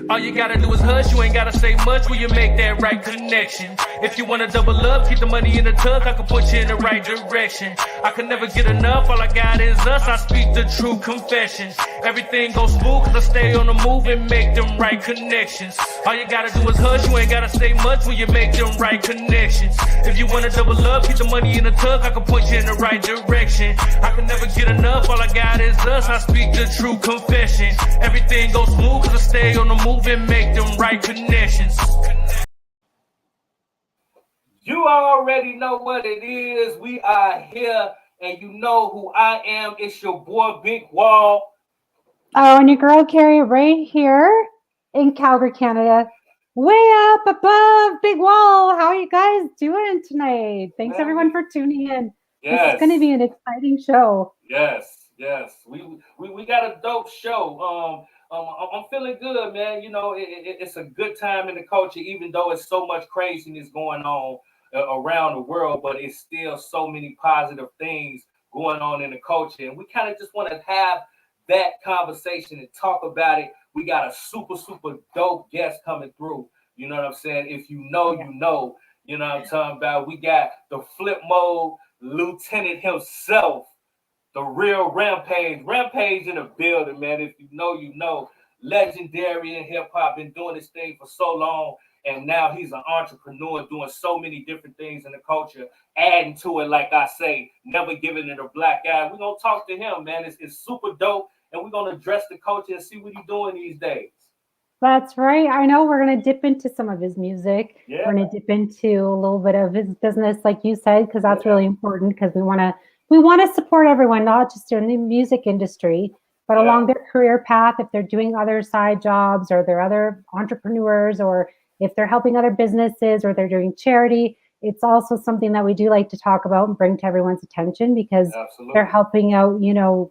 All you gotta do is hush, you ain't gotta say much when you make that right connection. If you wanna double up, keep the money in the tuck, I can put you in the right direction. I can never get enough, all I got is us, I speak the true confession. Everything goes smooth cause I stay on the move and make them right connections. All you gotta do is hush, you ain't gotta say much when you make them right connections. If you wanna double up, keep the money in the tuck, I can put you in the right direction. I can never get enough, all I got is us, I speak the true confession. Everything goes smooth cause I stay on the move and make them right connections. You already know what it is. We are here, and you know who I am. It's your boy, Bigg Wall. Oh, and your girl, Cari, right here in Calgary, Canada. Way up above Bigg Wall. How are you guys doing tonight? Thanks, everyone, for tuning in. Yes. This is going to be an exciting show. Yes. We got a dope show. I'm feeling good, man. You know, it's a good time in the culture, even though it's so much craziness going on around the world, but it's still so many positive things going on in the culture. And we kind of just want to have that conversation and talk about it. We got a super dope guest coming through. You know what I'm saying? If you know, you know. You know what I'm talking about? We got the Flipmode Lieutenant himself, the real Rampage. Rampage in the building, man. If you know, you know. Legendary in hip-hop, been doing this thing for so long, and now he's an entrepreneur doing so many different things in the culture, adding to it, like I say, never giving it a black eye. We're going to talk to him, man. It's super dope, and we're going to address the culture and see what he's doing these days. That's right. I know we're going to dip into some of his music. Yeah. We're going to dip into a little bit of his business, like you said, because that's really important, because we want to support everyone, not just in the music industry, but along their career path, if they're doing other side jobs or they're other entrepreneurs, or if they're helping other businesses or they're doing charity. It's also something that we do like to talk about and bring to everyone's attention, because they're helping out, you know,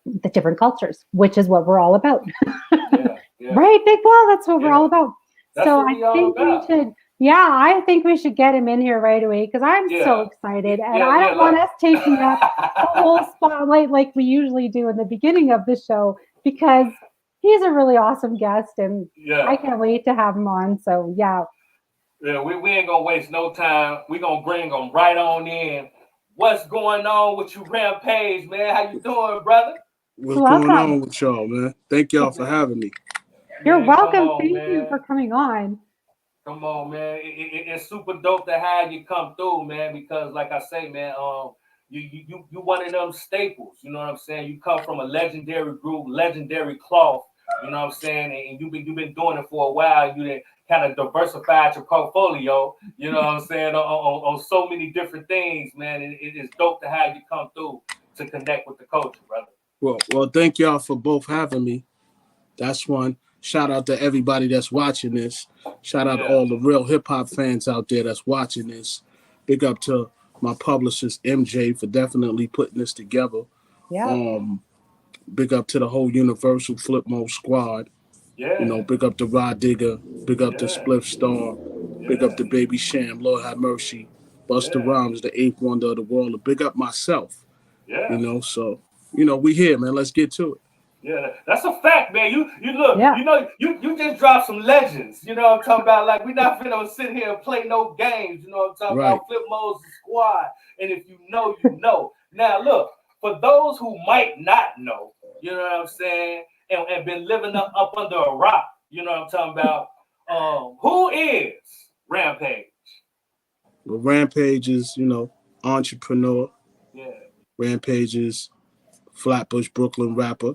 the different cultures, which is what we're all about. Right, Bigg Wall, that's what we're all about. That's so what we all about. I think we should get him in here right away, because I'm so excited, and I don't want us taking up the whole spotlight like we usually do in the beginning of the show, because he's a really awesome guest, and I can't wait to have him on. So we ain't gonna waste no time. We're gonna bring him right on in. What's going on with you, Rampage, man? How you doing, brother? What's going on with y'all, man? Thank y'all for having me. You're welcome. Thank you for coming on. Come on, man. It's super dope to have you come through, man, because like I say, man, you one of them staples, you know what I'm saying? You come from a legendary group, legendary cloth, you know what I'm saying? And you've been doing it for a while. You done kind of diversified your portfolio, you know what I'm saying, on so many different things, man. And it is dope to have you come through to connect with the culture, brother. Well, thank y'all for both having me. That's one. Shout out to everybody that's watching this. Shout out to all the real hip-hop fans out there that's watching this. Big up to my publicist, MJ, for definitely putting this together. Big up to the whole Universal Flipmode Squad. You know, big up to Rod Digger. Big up to Spliff Star. Big up to Baby Sham, Lord have mercy. Busta Rhymes, the eighth wonder of the world. And big up myself. You know, so, you know, we here, man. Let's get to it. Yeah, that's a fact, man. You look, you know, you just dropped some legends. You know what I'm talking about? Like, we're not finna sit here and play no games. You know what I'm talking about? Flipmode Squad. And if you know, you know. Now, look, for those who might not know, you know what I'm saying, and been living up under a rock, you know what I'm talking about, who is Rampage? Well, Rampage is, you know, entrepreneur. Rampage is Flatbush, Brooklyn rapper.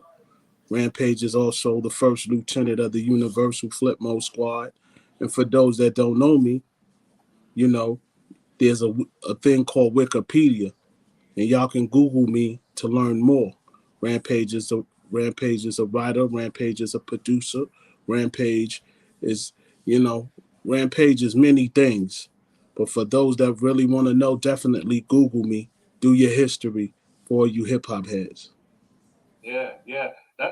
Rampage is also the first lieutenant of the Universal Flipmode Squad. And for those that don't know me, you know, there's a thing called Wikipedia, and y'all can Google me to learn more. Rampage is a writer. Rampage is a producer. Rampage is, you know, Rampage is many things. But for those that really want to know, definitely Google me. Do your history for you hip hop heads. Yeah.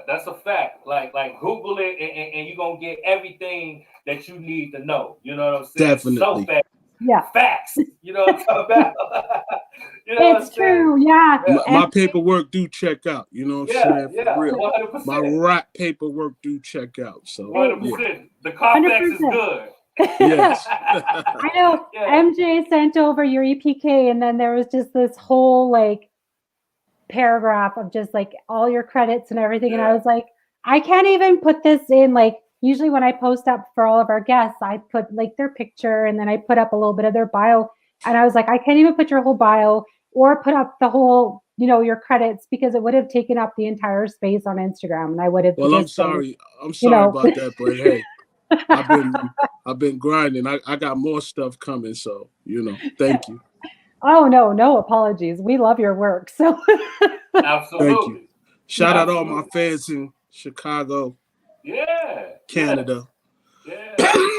That's a fact. Like Google it, and you're gonna get everything that you need to know. You know what I'm saying? Definitely. So fast. facts. You know what I'm talking about? You know it's true, yeah. My paperwork do check out. You know what I'm saying? For real. 100%. My rap paperwork do check out. So 100%. The Carfax is good. Yes. I know. MJ sent over your EPK, and then there was just this whole like paragraph of just like all your credits and everything. And I was like, I can't even put this in. Like usually when I post up for all of our guests, I put like their picture and then I put up a little bit of their bio. And I was like, I can't even put your whole bio or put up the whole, you know, your credits, because it would have taken up the entire space on Instagram, and I would have. Well, I'm sorry about that, but hey, I've been grinding. I got more stuff coming, so you know, thank you. Oh no apologies. We love your work. So absolutely. Thank you. Shout out all my fans in Chicago. Canada.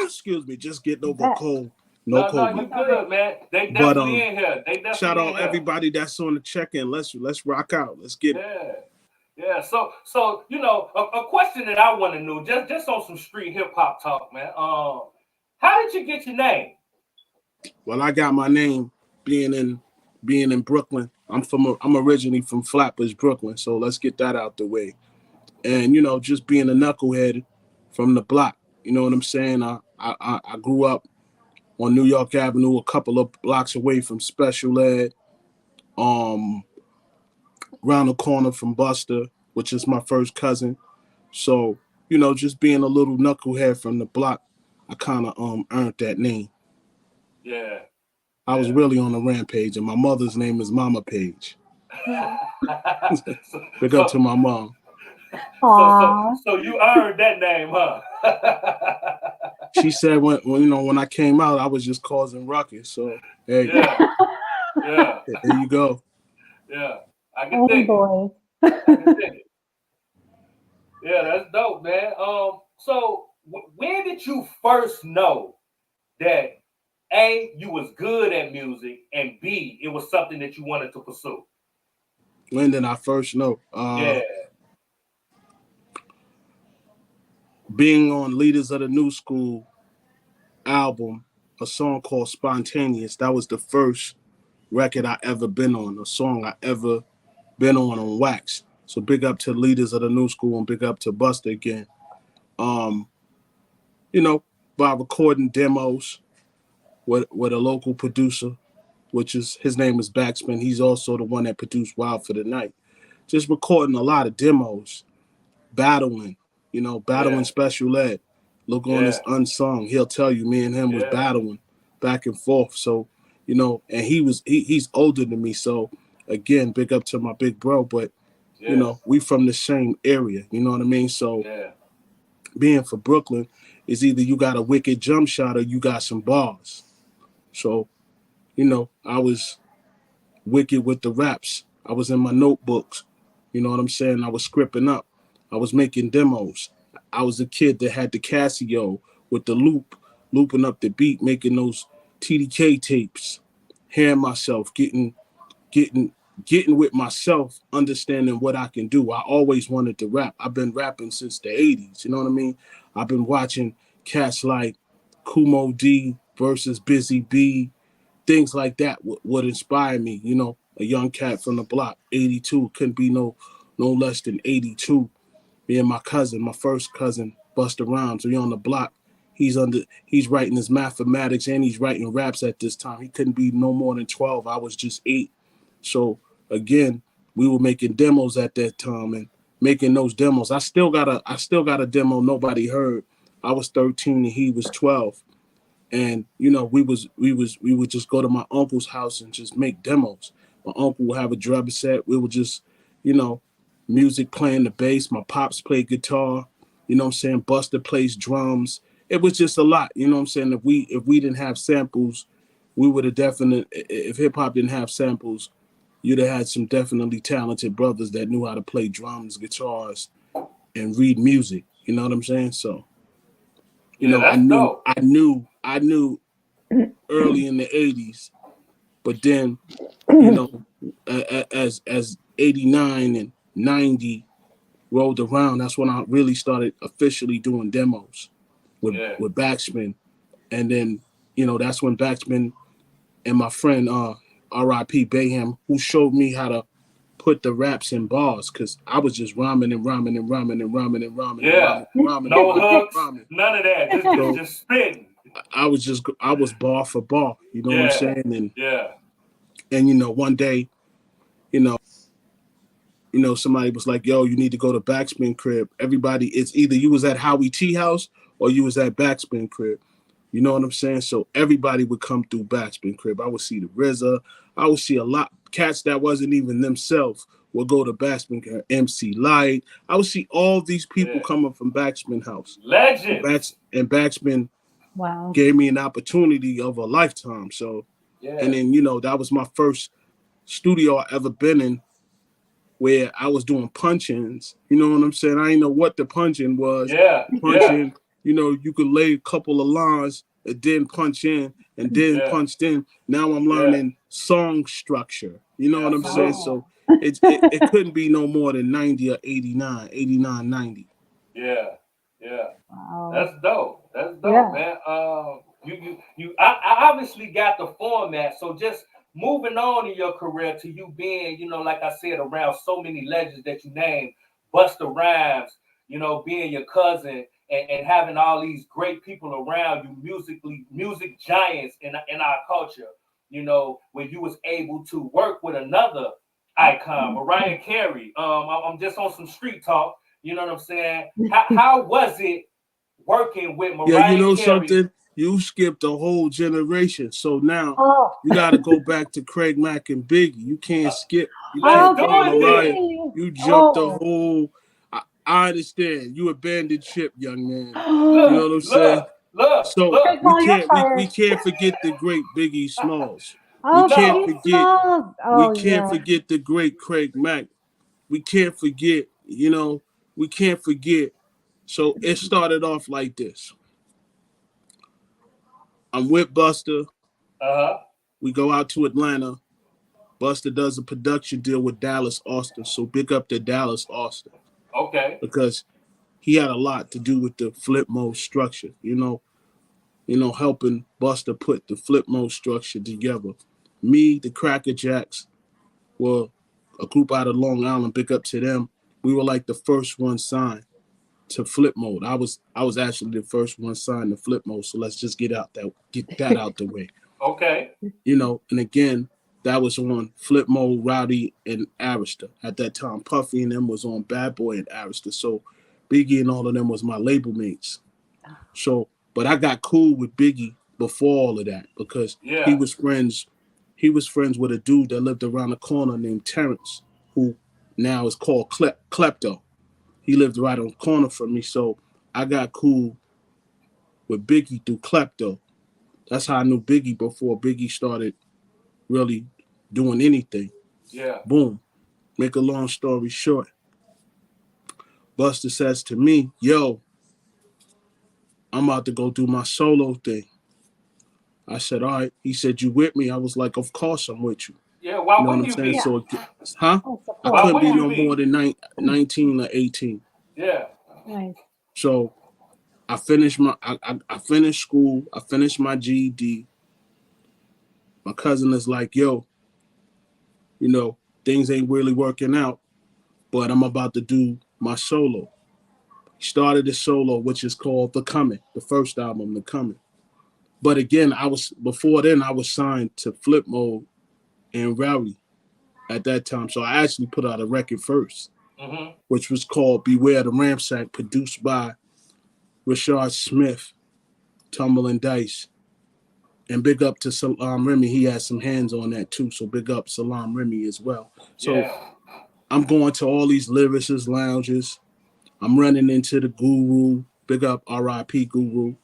Excuse me, just getting over a cold. No COVID. No, you good, man. They definitely in here. Shout out everybody that's on the check-in. Let's rock out. Let's get it. Yeah. So you know, a question that I want to know, just on some street hip hop talk, man. How did you get your name? Well, I got my name being in Brooklyn. I'm originally from Flatbush, Brooklyn. So let's get that out the way. And you know, just being a knucklehead from the block. You know what I'm saying? I grew up on New York Avenue, a couple of blocks away from Special Ed, around the corner from Buster, which is my first cousin. So, you know, just being a little knucklehead from the block, I kind of earned that name. I was really on a rampage, and my mother's name is Mama Page. Big up to my mom. So you earned that name, huh? She said when I came out, I was just causing ruckus. So hey, there you go. I can dig it. Yeah, that's dope, man. So when did you first know that A, you was good at music, and B, it was something that you wanted to pursue? When did I first know? Being on Leaders of the New School album, a song called Spontaneous. That was the first record I ever been on, a song I ever been on wax. So big up to Leaders of the New School and big up to Buster again. You know, by recording demos with a local producer, his name is Backspin. He's also the one that produced Wild for the Night. Just recording a lot of demos, battling Special Ed. Look on this Unsung. He'll tell you, me and him was battling back and forth. So, you know, and he's older than me. So again, big up to my big bro, but you know, we from the same area, you know what I mean? So being for Brooklyn is either you got a wicked jump shot or you got some bars. So, you know, I was wicked with the raps. I was in my notebooks. You know what I'm saying? I was scripting up. I was making demos. I was a kid that had the Casio with the looping up the beat, making those TDK tapes, hearing myself, getting with myself, understanding what I can do. I always wanted to rap. I've been rapping since the 80s, you know what I mean? I've been watching cats like Kumo D versus Busy B, things like that would inspire me, you know, a young cat from the block, 82, couldn't be no less than 82. Me and my first cousin, Busta Rhymes, we on the block. He's writing his mathematics and he's writing raps at this time. He couldn't be no more than 12. I was just 8. So again, we were making demos at that time and making those demos. I still got a demo nobody heard. I was 13 and he was 12. And you know, we would just go to my uncle's house and just make demos. My uncle would have a drum set. We would just, you know, music playing the bass. My pops played guitar. You know what I'm saying? Buster plays drums. It was just a lot. You know what I'm saying? If we didn't have samples, we would have if hip hop didn't have samples, you'd have had some definitely talented brothers that knew how to play drums, guitars, and read music. You know what I'm saying? So, you know, I knew early in the 80s, but then, you know, as 89 and 90 rolled around, that's when I really started officially doing demos with Backspin. And then, you know, that's when Backspin and my friend R.I.P. Bayham, who showed me how to put the raps in bars, because I was just rhyming and rhyming and rhyming and rhyming and rhyming. Yeah. And rhyming No and hooks, rhyming. none of that. Just spitting. I was bar for bar. You know what I'm saying? And and you know, one day, you know, somebody was like, "Yo, you need to go to Backspin Crib." Everybody, it's either you was at Howie T House or you was at Backspin Crib. You know what I'm saying? So everybody would come through Backspin Crib. I would see the RZA. I would see a lot cats that wasn't even themselves would go to Backspin Crib. MC Light. I would see all these people coming from Backspin House. Legends. And Backspin Wow. gave me an opportunity of a lifetime. So, and then, you know, that was my first studio I ever been in, where I was doing punch-ins. You know what I'm saying? I didn't know what the punch-in was. Punch-in, you know, you could lay a couple of lines and then punch in and then punched in. Now I'm learning song structure. You know what I'm saying? So it couldn't be no more than 90 or 89, 90. Yeah. Wow. That's dope. That's dope, man. I obviously got the format. So just moving on in your career to you being, you know, like I said, around so many legends that you named, Busta Rhymes, you know, being your cousin and having all these great people around you, music giants in our culture, you know, where you was able to work with another icon, Mariah Carey. I'm just on some street talk. You know what I'm saying? How was it working with Mariah Carey? Yeah, you know something? You skipped a whole generation. So now you got to go back to Craig Mack and Biggie. You can't skip. You can't do Mariah. You jumped the whole. I understand. You abandoned ship, young man. You know what I'm saying? So we can't forget the great Biggie Smalls. We can't forget the great Craig Mack. We can't forget, you know, we can't forget. So it started off like this. I'm with Busta. We go out to Atlanta. Busta does a production deal with Dallas Austin. So big up to Dallas Austin. Okay. Because he had a lot to do with the Flipmode structure, you know, helping Busta put the Flipmode structure together. Me, the Cracker Jacks, were a group out of Long Island. Big up to them. We were like the first one signed to Flipmode. I was actually the first one signed to Flipmode. So let's just get that out the way. Okay. You know, and again, that was on Flipmode, Rowdy, and Arista. At that time, Puffy and them was on Bad Boy and Arista. So Biggie and all of them was my label mates. So, but I got cool with Biggie before all of that because he was friends with a dude that lived around the corner named Terrence, who now is called Klepto. He lived right on the corner from me. So I got cool with Biggie through Klepto. That's how I knew Biggie before Biggie started really doing anything. Yeah. Boom. Make a long story short. Busta says to me, yo, I'm about to go do my solo thing. I said, all right. He said, you with me? I was like, of course I'm with you. Yeah, why wouldn't you be? So, I couldn't be no more than 19 or 18. Yeah. Nice. So I finished I finished school. I finished my GED. My cousin is like, yo, you know, things ain't really working out, but I'm about to do my solo. He started a solo, which is called The Coming, the first album, The Coming. But again, before then I was signed to Flipmode and Rowdy at that time. So I actually put out a record first, which was called Beware the Ramsack, produced by Rashard Smith, Tumble and Dice. And big up to Salam Remy. He had some hands on that too. So big up Salam Remy as well. So I'm going to all these lyricist lounges. I'm running into the Guru. Big up R.I.P. Guru.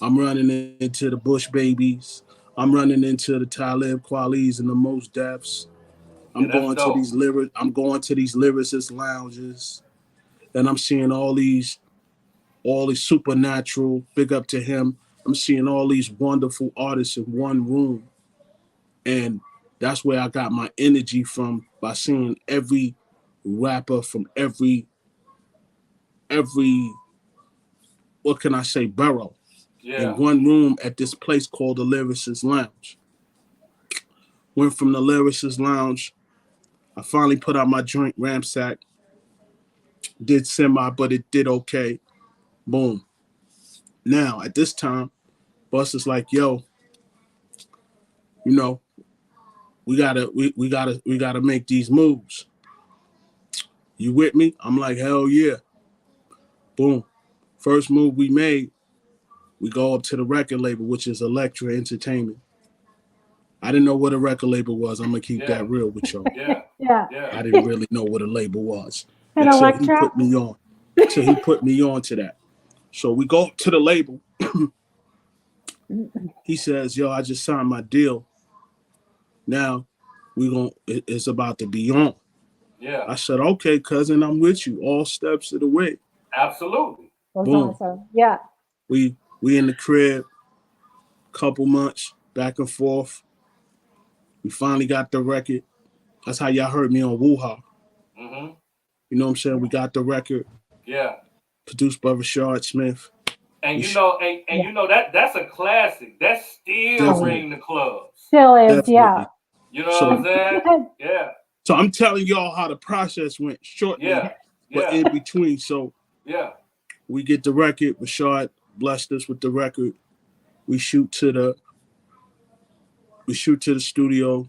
I'm running into the Bush Babies. I'm running into the Talib Kweli's and the Most Defs. I'm going to these lyricist lounges, and I'm seeing all these supernatural. Big up to him. I'm seeing all these wonderful artists in one room, and that's where I got my energy from, by seeing every rapper from every what can I say, borough in one room at this place called the Lyricist Lounge. Went from the Lyricist Lounge. I finally put out my joint Ramsack. Did semi, but it did okay. Boom. Now, at this time, Busta's like, yo, you know, we gotta make these moves. You with me? I'm like, hell yeah. Boom. First move we made, we go up to the record label, which is Elektra Entertainment. I didn't know what a record label was. I'm gonna keep that real with y'all. Yeah. I didn't really know what a label was And until Elektra? he put me on. Until he put me on to that. So we go up to the label. He says, yo, I just signed my deal. Now it's about to be on. Yeah. I said, okay, cousin, I'm with you all steps of the way. Absolutely. That's Boom. awesome. Yeah. We in the crib, couple months, back and forth. We finally got the record. That's how y'all heard me on Woo-Ha. Mm-hmm. You know what I'm saying? We got the record. Yeah. Produced by Rashard Smith. And you know, you know that's a classic. That's still Definitely. ringing the clubs. Still is, Definitely. yeah. You know what I'm saying? Yeah. So I'm telling y'all how the process went shortly, but in between. So we get the record. Rashard blessed us with the record. We shoot to the studio.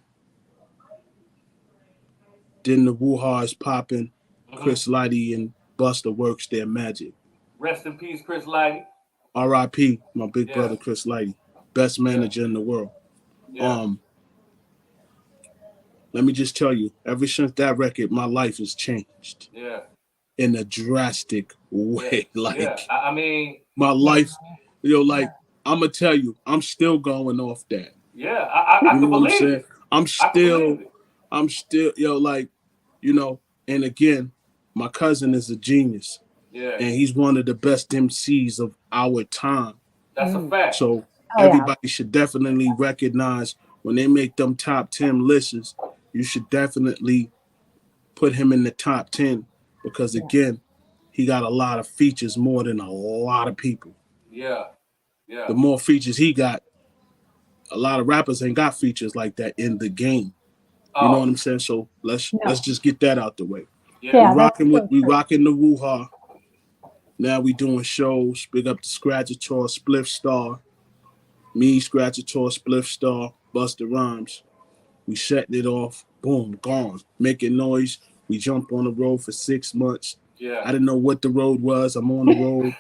Then the Woo-Ha is popping. Mm-hmm. Chris Lighty and Busta works their magic. Rest in peace, Chris Lighty. R.I.P. My big brother, Chris Lighty. Best manager in the world. Yeah. Let me just tell you, ever since that record, my life has changed. Yeah. In a drastic way. I mean, my life, I'm gonna tell you, I'm still going off that. Yeah, I can believe it. I'm still, and again, my cousin is a genius. Yeah. And he's one of the best MCs of our time. That's a fact. So everybody should definitely recognize when they make them top 10 lists, you should definitely put him in the top 10 because again, he got a lot of features more than a lot of people. Yeah. Yeah. The more features he got, a lot of rappers ain't got features like that in the game. You know what I'm saying? So let's just get that out the way. Yeah. We rocking the Woo-Ha. Now we doing shows. Big up to Scratchator, Spliff Star. Me, Scratchator, Spliff Star, Busta Rhymes. We setting it off. Boom, gone. Making noise. We jumped on the road for 6 months. Yeah. I didn't know what the road was. I'm on the road.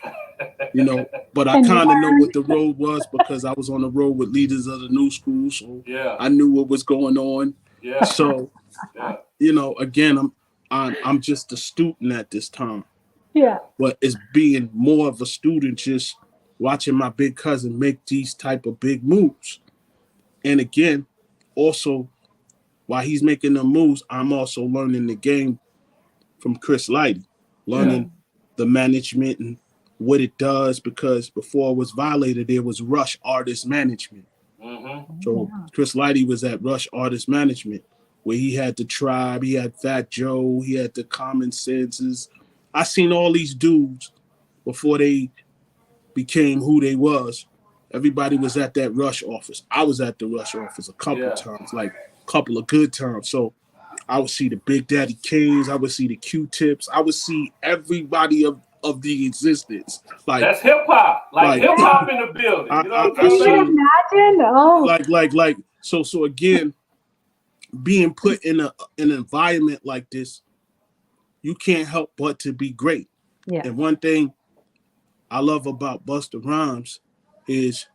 But I kind of know what the road was because I was on the road with leaders of the new school. So I knew what was going on. Yeah. So, again, I'm just a student at this time. Yeah. But it's being more of a student, just watching my big cousin make these type of big moves. And again, also, while he's making the moves, I'm also learning the game from Chris Lighty, learning the management and what it does, because before it was Violator, there was Rush Artist Management. Mm-hmm. So Chris Lighty was at Rush Artist Management, where he had the Tribe, he had Fat Joe, he had the Common Senses. I seen all these dudes before they became who they was. Everybody was at that Rush office. I was at the Rush office a couple times, like a couple of good times. So I would see the Big Daddy Kings, I would see the Q-Tips, I would see everybody of the existence. Like that's hip hop, like hip hop in the building. Can you imagine? Oh, So again, being put in an environment like this, you can't help but to be great. Yeah. And one thing I love about Busta Rhymes is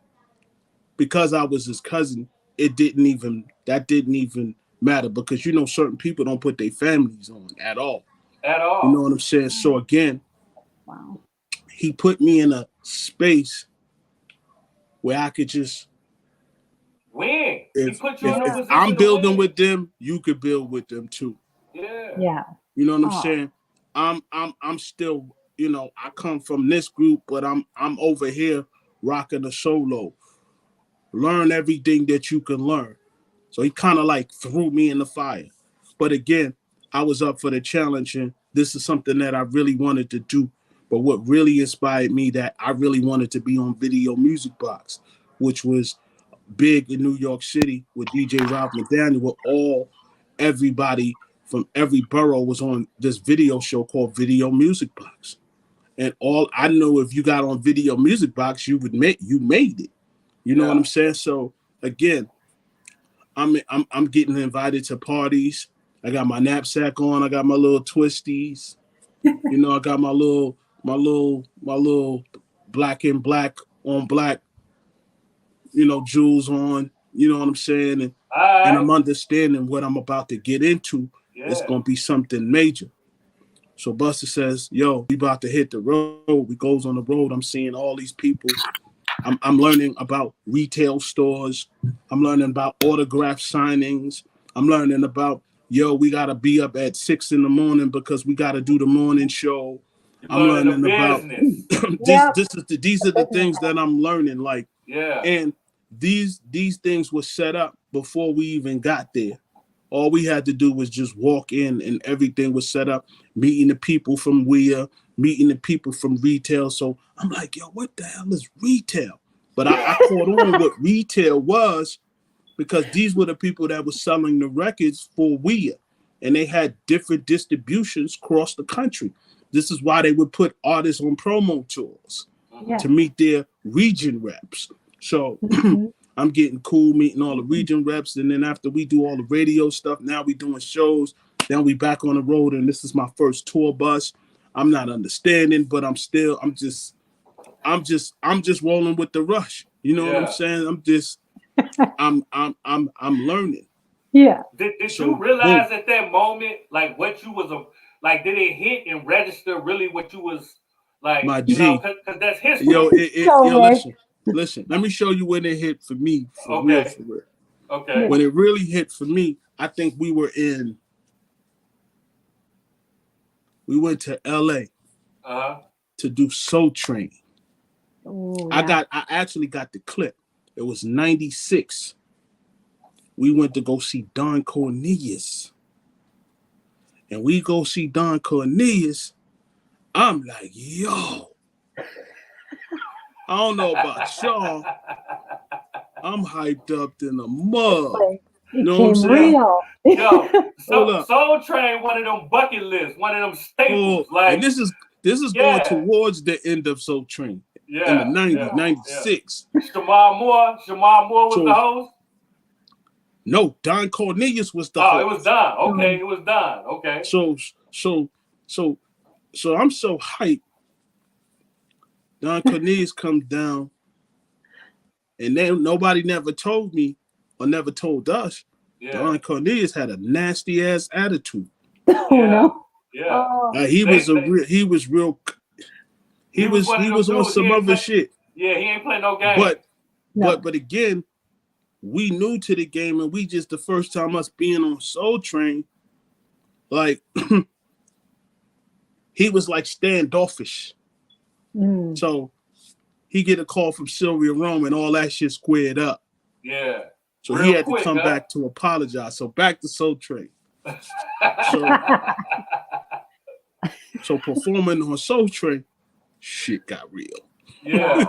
because I was his cousin, that didn't even matter, because certain people don't put their families on at all. At all. You know what I'm saying? So again, he put me in a space where I could just win. If I'm building with them, you could build with them too. Yeah. Yeah. You know what I'm saying? I'm still, I come from this group, but I'm over here rocking a solo. Learn everything that you can learn. So he kind of like threw me in the fire. But again, I was up for the challenge, and this is something that I really wanted to do. But what really inspired me, that I really wanted to be on Video Music Box, which was big in New York City with DJ Rob McDaniel, where everybody from every borough was on this video show called Video Music Box. And all I know, if you got on Video Music Box, you made it. You know what I'm saying? So again, I'm getting invited to parties. I got my knapsack on. I got my little twisties. You know, I got my little black and black on black, you know, jewels on. You know what I'm saying? And I'm understanding what I'm about to get into. It's gonna be something major. So Buster says, yo, we about to hit the road. We goes on the road. I'm seeing all these people. I'm learning about retail stores. I'm learning about autograph signings. I'm learning about, yo, we got to be up at 6 a.m. because we got to do the morning show. I'm learning about these are the things that I'm learning. Like, and these things were set up before we even got there. All we had to do was just walk in and everything was set up, meeting the people from WEA, meeting the people from retail. So I'm like, yo, what the hell is retail? But I caught on what retail was because these were the people that were selling the records for WEA. And they had different distributions across the country. This is why they would put artists on promo tours to meet their region reps. So I'm getting cool meeting all the region reps. And then after we do all the radio stuff, now we doing shows. Then we back on the road. And this is my first tour bus. I'm not understanding, but I'm just rolling with the rush. You know what I'm saying? I'm learning. Yeah. Did you realize at that moment, like what you was like? Did it hit and register really what you was like? My G, because that's history. Yo, listen. Let me show you when it hit for me. For real. Okay. When it really hit for me, I think we went to LA to do Soul Train. Ooh, I actually got the clip. It was 96. We went to go see Don Cornelius. And we go see Don Cornelius. I'm like, yo. I don't know about y'all. I'm hyped up in the mud. You know what I'm saying? Real. Yo, Soul Train, one of them bucket lists, one of them staples. Like, and this is going towards the end of Soul Train. In the 90s, 96. Shamar Moore was the host? No, Don Cornelius was the host. Oh, it was Don. Okay, it was Don. Okay. So I'm so hyped. Don Cornelius comes down, and then nobody never told me or never told us. Don Cornelius had a nasty ass attitude. Oh no. Yeah. He was on some other shit. Yeah, he ain't playing no game. But again, we new to the game, and we just the first time us being on Soul Train, like he was like standoffish. So he get a call from Sylvia Rome and all that shit squared up. Yeah. So he had to come back to apologize. So back to Soul Train. So performing on Soul Train, shit got real. Yeah.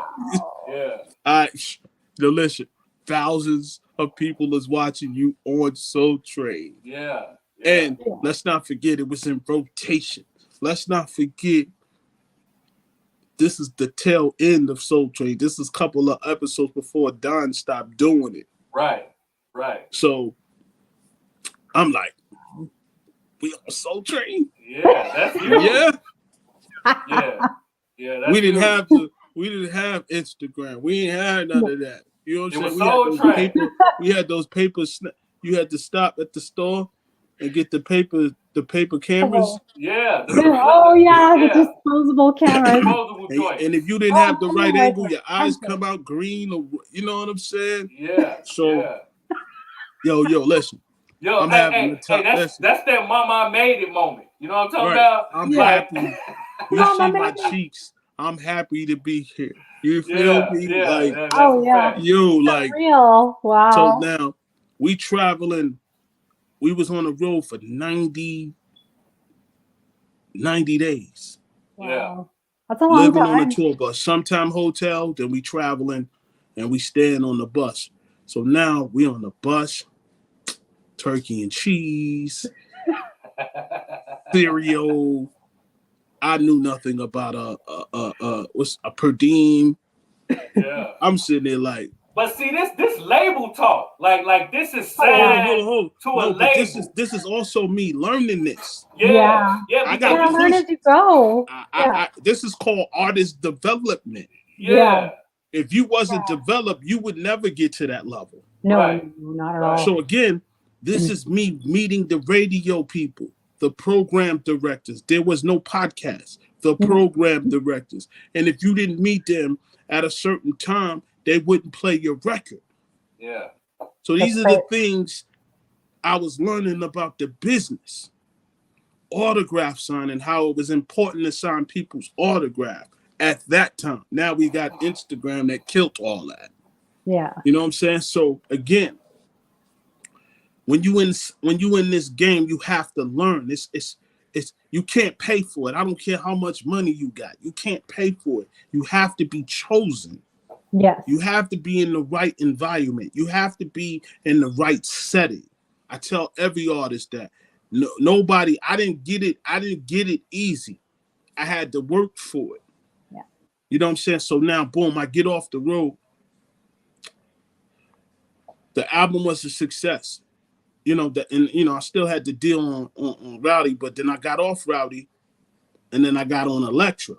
Listen, thousands of people is watching you on Soul Train. Yeah. And let's not forget it was in rotation. Let's not forget this is the tail end of Soul Train. This is a couple of episodes before Don stopped doing it. Right. So I'm like, we on Soul Train? Yeah, that's huge. Yeah. That's we didn't have Instagram. We didn't have none of that. You know what I'm saying? We had those papers. You had to stop at the store and get the paper cameras. Yeah. The disposable cameras. And if you didn't have the right angle, your eyes come out green, or you know what I'm saying? Yeah. So, yo, listen. Yo, I'm having a tough. That's that mama I made it moment. You know what I'm talking about? I'm happy. You see my cheeks. I'm happy to be here. You feel me? Real. Wow. So now we traveling. We was on the road for 90 days. Wow. That's a long Living time. on a tour bus. Sometime hotel, then we traveling and we staying on the bus. So now we on the bus, turkey and cheese, cereal. I knew nothing about what's a per diem. Yeah. I'm sitting there like. But see, this label talk, like this is signed to a label. This is also me learning this. Yeah. I gotta learn as you go. This is called artist development. Yeah. If you wasn't developed, you would never get to that level. No, not at all. So again, this is me meeting the radio people, the program directors. There was no podcast. The program directors. And if you didn't meet them at a certain time, they wouldn't play your record. Yeah. So these are the things I was learning about the business. Autograph signing, how it was important to sign people's autograph at that time. Now we got Instagram that killed all that. Yeah. You know what I'm saying? So again, when you in this game, you have to learn. It's you can't pay for it. I don't care how much money you got. You can't pay for it. You have to be chosen. Yes. You have to be in the right environment. You have to be in the right setting. I tell every artist that. Nobody, I didn't get it easy. I had to work for it. Yeah. You know what I'm saying? So now, boom, I get off the road. The album was a success. I still had to deal on Rowdy, but then I got off Rowdy, and then I got on Elektra.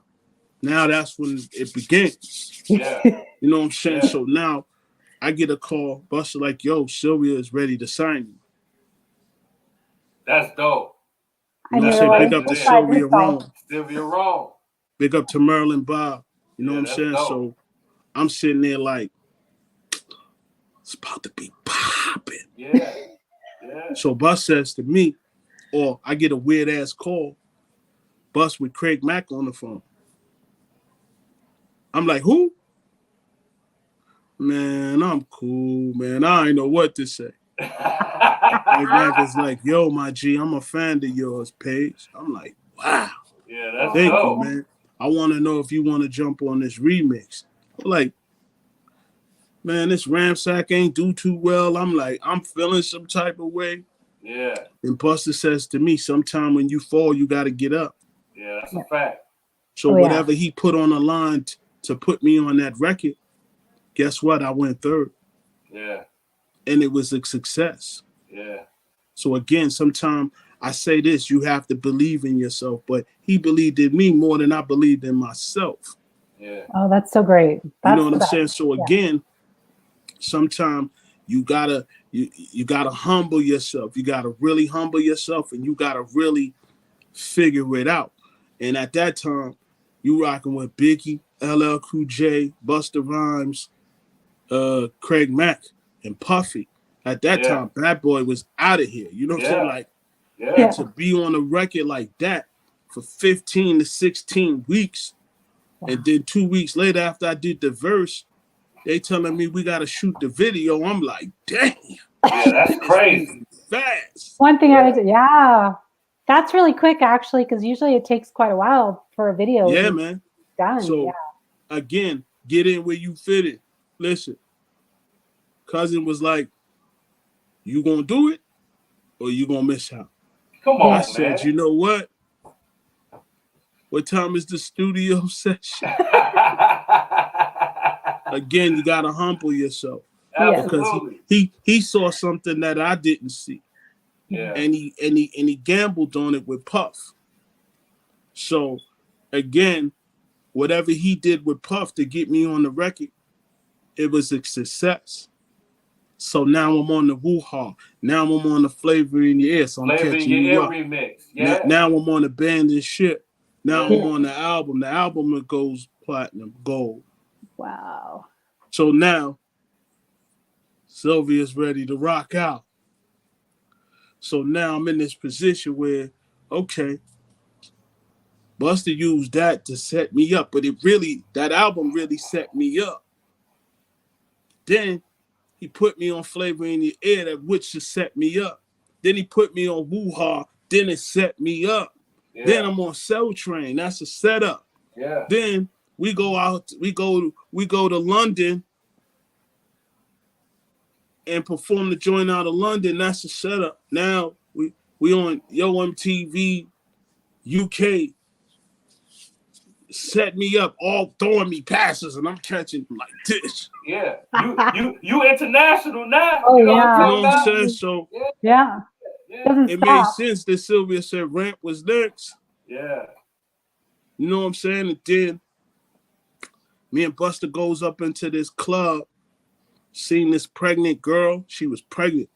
Now that's when it begins. Yeah. You know what I'm saying? Yeah. So now I get a call, Buster, like, yo, Sylvia is ready to sign you. That's dope. You know what I'm saying? Big up to Sylvia Rome. Sylvia Rome. Big up to Marilyn Bob. You know what I'm saying? Dope. So I'm sitting there like, it's about to be popping. Yeah. Yeah. So Bus says to me, or I get a weird ass call, Bus with Craig Mack on the phone. I'm like, who? Man, I'm cool, man. I ain't know what to say. Craig Mack is like, yo, my G, I'm a fan of yours, Paige. I'm like, wow. Yeah, that's Thank dope. you, man. I want to know if you want to jump on this remix. I'm like, man, this Ramsack ain't do too well. I'm like, I'm feeling some type of way. Yeah. And Buster says to me, sometime when you fall, you got to get up. Yeah, that's a fact. So whatever he put on the line to put me on that record, guess what? I went third. Yeah. And it was a success. Yeah. So again, sometimes I say this, you have to believe in yourself, but he believed in me more than I believed in myself. Yeah. Oh, that's so great. You know what I'm saying? So again, sometimes you gotta humble yourself. You gotta really humble yourself, and you gotta really figure it out. And at that time, you rocking with Biggie, LL Cool J, Busta Rhymes, Craig Mack, and Puffy. At that time, Bad Boy was out of here. You know what I'm saying? Like, and to be on a record like that for 15 to 16 weeks, and then 2 weeks later, after I did the verse, they telling me we got to shoot the video. I'm like, damn. Yeah, that's crazy. Fast. One thing that's really quick actually, because usually it takes quite a while for a video. Yeah, man. Done. So again, get in where you fit in. Listen, cousin was like, you gonna do it or you gonna miss out? Come on, I said, man. you know what? What time is the studio session? Again, you gotta humble yourself. Absolutely. Because he saw something that I didn't see. Yeah. And he gambled on it with Puff. So again, whatever he did with Puff to get me on the record, it was a success. So now I'm on the Woo-Ha. Now I'm on the Flavor in Your Ear. So I'm catching you up. Remix. Yeah. Now I'm on the Band and Shit. Now I'm on the album. The album that goes platinum, gold. Wow. So now Sylvia's ready to rock out. So now I'm in this position where, okay, Busta used that to set me up, but that album really set me up. Then he put me on Flavor in Your Ear, which just set me up. Then he put me on Woo-Ha, then it set me up. Yeah. Then I'm on Cell Train. That's a setup. Yeah. Then we go out, we go to London. and perform the joint out of London. That's the setup. Now we on Yo MTV UK. Set me up, all throwing me passes, and I'm catching like this. Yeah, you international now. Oh, you know yeah. You know what I'm saying? So Yeah. Doesn't it stop. made sense that Sylvia said Ramp was next. Yeah. You know what I'm saying? And then me and Buster goes up into this club, seen this pregnant girl. She was pregnant,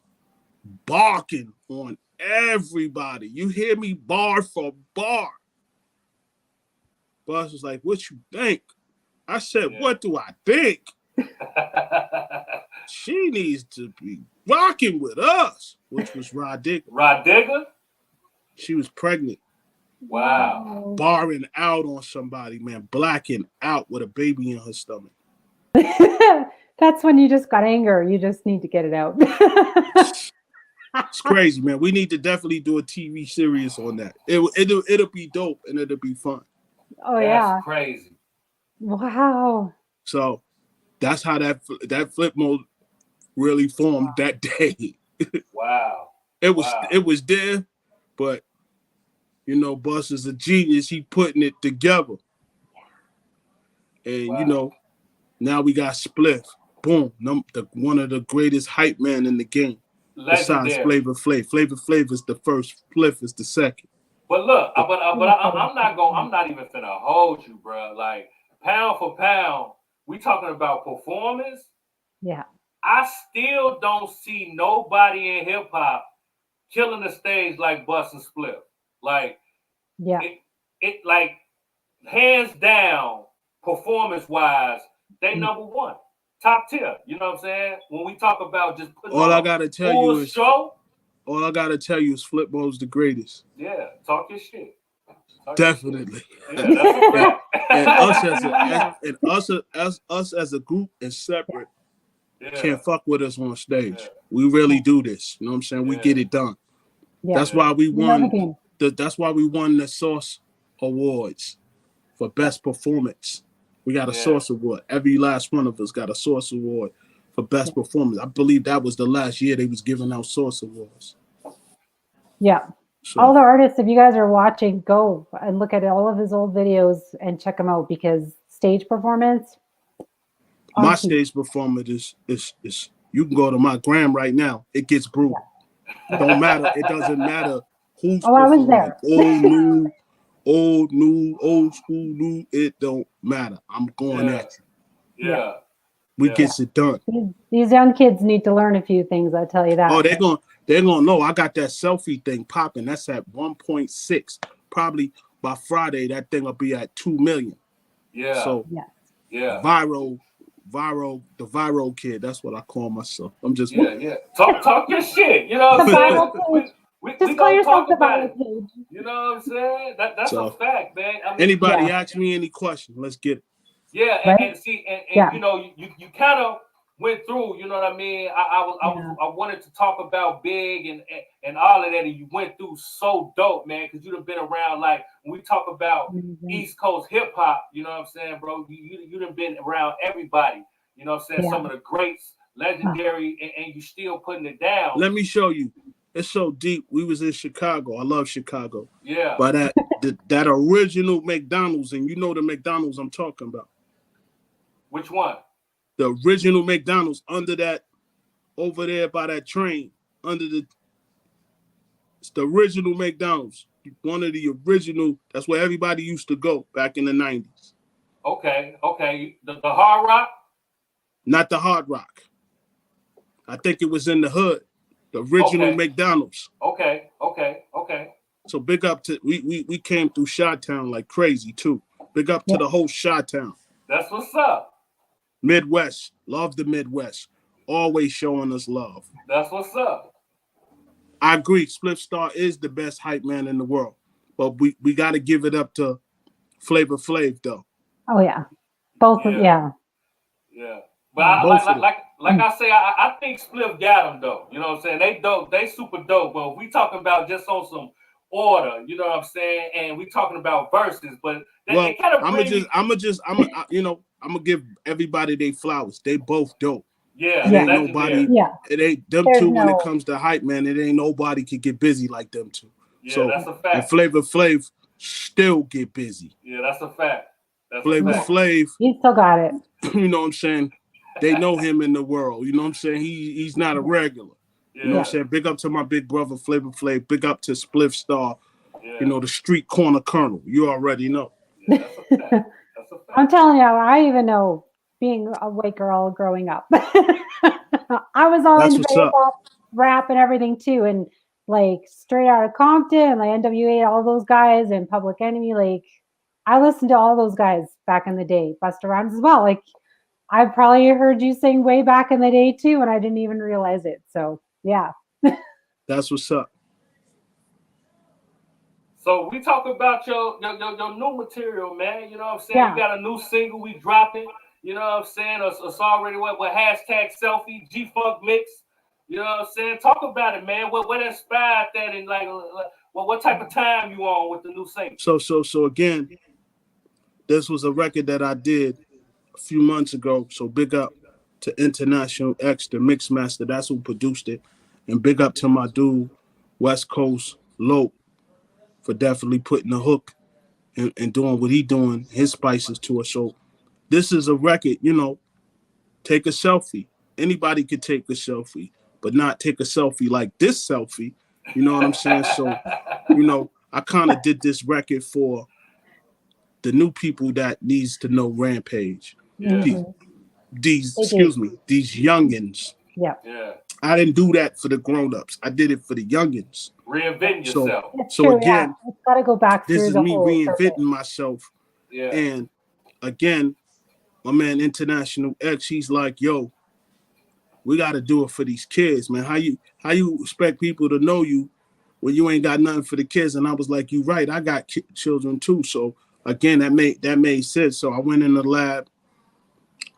barking on everybody. You hear me bar for bar. Buster's was like, what you think? I said, what do I think? She needs to be rocking with us, which was Rod Digger. Rod Digger? She was pregnant. Wow. Barring out on somebody, man. Blacking out with a baby in her stomach. That's when you just got anger. You just need to get it out. It's crazy, man. We need to definitely do a TV series on that. It'll be dope and it'll be fun. Oh, yeah. That's crazy. Wow. So that's how that Flipmode really formed that day. Wow. It was there, but you know, Bus is a genius. He putting it together. And you know, now we got Spliff. Boom. One of the greatest hype men in the game. Legendary. Besides Flavor Flav. Flavor Flav is the first, Spliff is the second. But look, I'm not even finna hold you, bro. Like, pound for pound, we talking about performance. Yeah. I still don't see nobody in hip hop killing the stage like Bus and Spliff. Like, yeah, it like hands down, performance wise, they number one, top tier. You know what I'm saying? When we talk about just putting all I gotta tell you is show. All I gotta tell you is Flipmode's the greatest. Yeah, talk your shit. Definitely. Yeah, that's a fact. and us as a group and separate can't fuck with us on stage. Yeah. We really do this. You know what I'm saying? We get it done. Yeah. That's why we won. That's why we won the Source Awards for best performance. We got a Source Award. Every last one of us got a Source Award for best performance. I believe that was the last year they was giving out Source Awards. Yeah. So, all the artists, if you guys are watching, go and look at all of his old videos and check them out because stage performance. My stage performance is you can go to my gram right now. It gets brutal. Yeah. Don't matter. It doesn't matter who's I was there. Old, new, old school, new. It don't matter. I'm going at you. Yeah. We gets it done. These young kids need to learn a few things. I tell you that. Oh, they're gonna know. I got that selfie thing popping. That's at 1.6. Probably by Friday, that thing will be at 2 million. Yeah. So viral, the viral kid. That's what I call myself. I'm just talk your shit. You know what I'm saying? We call yourself the viral page. You know what I'm saying? That's a fact, man. I mean, anybody ask me any question? Let's get it. Yeah, and you know, you kind of went through, you know what I mean? I wanted to talk about Bigg and all of that, and you went through so dope, man, because you've been around, like, when we talk about East Coast hip hop, you know what I'm saying, bro? You done been around everybody, you know what I'm saying? Some of the greats, legendary, and you still putting it down. Let me show you. It's so deep. We was in Chicago. I love Chicago. Yeah. But that original McDonald's, and you know the McDonald's I'm talking about. Which one? The original McDonald's under that, over there by that train, it's the original McDonald's. One of the original, that's where everybody used to go back in the 90s. Okay. The Hard Rock? Not the Hard Rock. I think it was in the hood. The original McDonald's. Okay. So big up to, we came through Chi-Town like crazy too. Big up to the whole Chi-Town. That's what's up. Midwest, love the Midwest. Always showing us love. That's what's up. I agree. Spliff Star is the best hype man in the world. But we got to give it up to Flavor Flav, though. Oh, yeah. Both of Yeah. But like I say, I think Spliff got them, though. You know what I'm saying? They dope. They super dope. But we talking about just on some order, you know what I'm saying? And we talking about verses, but they kind of I'm gonna give everybody their flowers. They both dope. Yeah, It ain't nobody. Yeah. It ain't them There's two when it no- comes to hype, man. It ain't nobody could get busy like them two. Yeah, So that's a fact. and Flavor Flav still get busy. Yeah, that's a fact. That's Flavor a fact. Flav, He still got it. you know what I'm saying? They know him in the world. You know what I'm saying? He's not a regular. Yeah. You know what I'm saying? Big up to my big brother Flavor Flav. Big up to Spliff Star. Yeah. You know, the street corner colonel. You already know. Yeah, that's a fact. That's a fact. I'm telling you, I even know being a white girl growing up. I was all That's into what's hip up. hop, rap, and everything too, and like straight out of Compton, like NWA, all those guys, and Public Enemy. Like I listened to all those guys back in the day, Busta Rhymes as well. Like I probably heard you sing way back in the day too, and I didn't even realize it. So yeah. That's what's up. So we talk about your new material, man. You know what I'm saying? Yeah. You got a new single we dropping. You know what I'm saying? It's already what hashtag selfie G-Funk mix. You know what I'm saying? Talk about it, man. What inspired that, and like what type of time you on with the new single? So again, this was a record that I did a few months ago. So big up to International X, the mix master. That's who produced it. And big up to my dude, West Coast Lope, for definitely putting the hook and doing what he doing, his spices to it. So this is a record, you know, take a selfie. Anybody could take a selfie, but not take a selfie like this selfie. You know what I'm saying? So, you know, I kind of did this record for the new people that needs to know Rampage. Mm-hmm. These youngins. Yeah. Yeah. I didn't do that for the grown-ups. I did it for the youngins. Reinvent yourself. So So again, it's got to go back this through is the me whole reinventing circuit. myself. Yeah. And again, my man International X, he's like, yo, we got to do it for these kids, man. How you expect people to know you when you ain't got nothing for the kids? And I was like, you right, I got children too. So again, that made sense. So I went in the lab.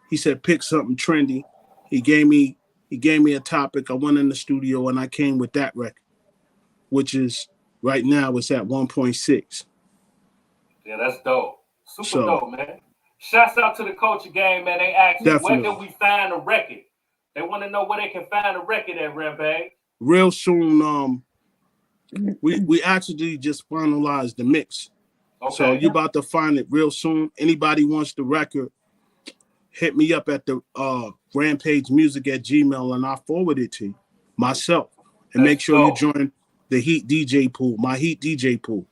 He said, pick something trendy. He gave me a topic. I went in the studio and I came with that record, which is right now it's at 1.6. Yeah, that's dope. Super dope, man. Shouts out to the culture game, man. They asked me, where can we find a record? They want to know where they can find a record at, Rampage. Real soon, we actually just finalized the mix. Okay. So you're about to find it real soon. Anybody wants the record, hit me up at the rampagemusic@gmail.com and I'll forward it to you myself. And make sure you join the Heat DJ pool, my Heat DJ pool.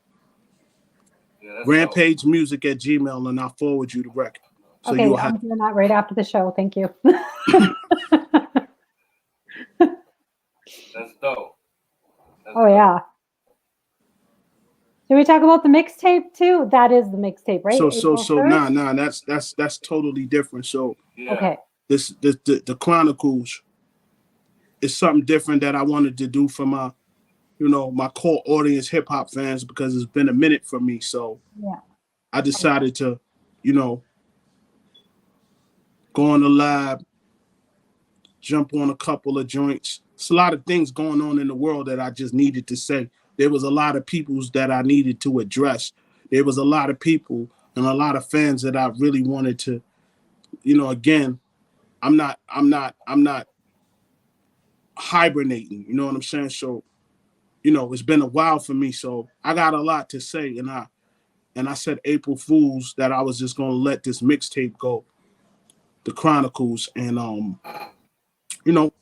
Yeah, rampagemusic@gmail.com and I'll forward you the record. So okay, I'm doing that right after the show. Thank you. That's dope. Yeah. Did we talk about the mixtape too? That is the mixtape, right? Nah, that's totally different. So okay. The Chronicles is something different that I wanted to do for my, you know, my core audience, hip hop fans, because it's been a minute for me. So I decided to, you know, go in the lab, jump on a couple of joints. It's a lot of things going on in the world that I just needed to say. There was a lot of peoples that I needed to address. There was a lot of people and a lot of fans that I really wanted to, you know, again, I'm not hibernating, you know what I'm saying? So, you know, it's been a while for me. So I got a lot to say. And I said April Fools that I was just gonna let this mixtape go, the Chronicles. And you know,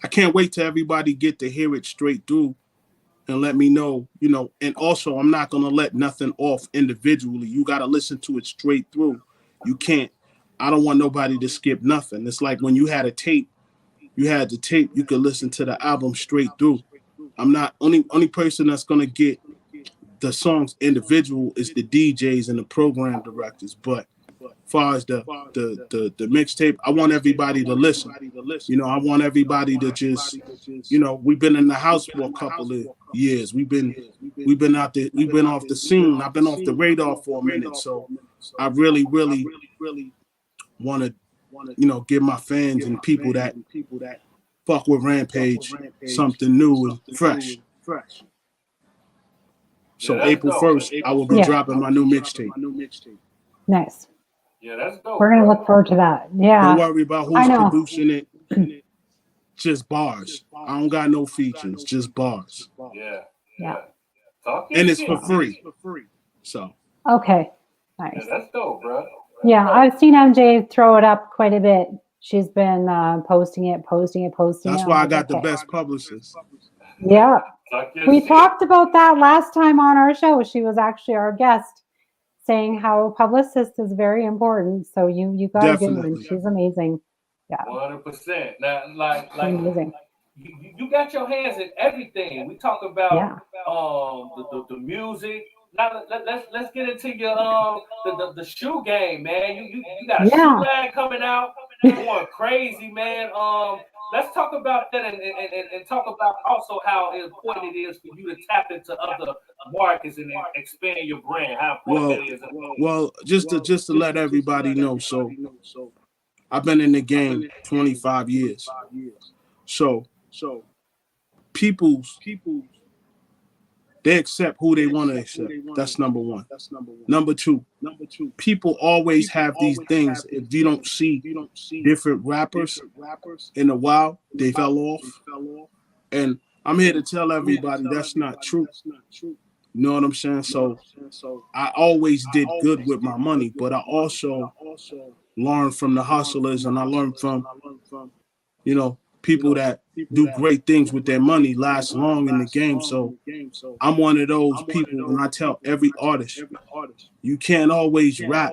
I can't wait till everybody get to hear it straight through and let me know, you know, and also I'm not gonna let nothing off individually. You gotta listen to it straight through. You can't, I don't want nobody to skip nothing. It's like when you had a tape, you had the tape, you could listen to the album straight through. I'm not only person that's gonna get the songs individual is the DJs and the program directors. But as far as the mixtape, I want everybody to listen. You know, I want everybody to just, you know, we've been in the house for a couple of years. We've been out there, we've been off the scene. I've been off the radar for a minute. So I really want to, you know, give my fans and people that fuck with Rampage something new and fresh. So April 1st, I will be dropping my new mixtape. Nice. Yeah, that's dope. We're gonna look forward to that. Yeah. Don't worry about who's producing it. just bars. I don't got no features, just bars. Yeah. And it's for free. So. Okay. Nice. Yeah, that's dope, bro. Yeah, I've seen MJ throw it up quite a bit. She's been posting it. That's why I got the best publicist. Yeah. We talked about that last time on our show. She was actually our guest, saying how a publicist is very important. So you got a good one. She's amazing. Yeah. 100%. Now, like amazing. You got your hands in everything. We talk about the music. Now let's get into your the shoe game, man. You got a shoe line coming out, going crazy, man. Let's talk about that and talk about also how important it is for you to tap into other markets and expand your brand. How important it is. Well, just to let everybody know, so I've been in the game 25 years. So they accept who they want to accept. That's number one. Number two, people always have these things. If you don't see different rappers in a while, they fell off. And I'm here to tell everybody that's not true. You know what I'm saying? So I always did good with my money, but I also learned from the hustlers, and I learned from, people that do great things with their money, last long in the game. So I'm one of those people, and I tell every artist, you can't always rap.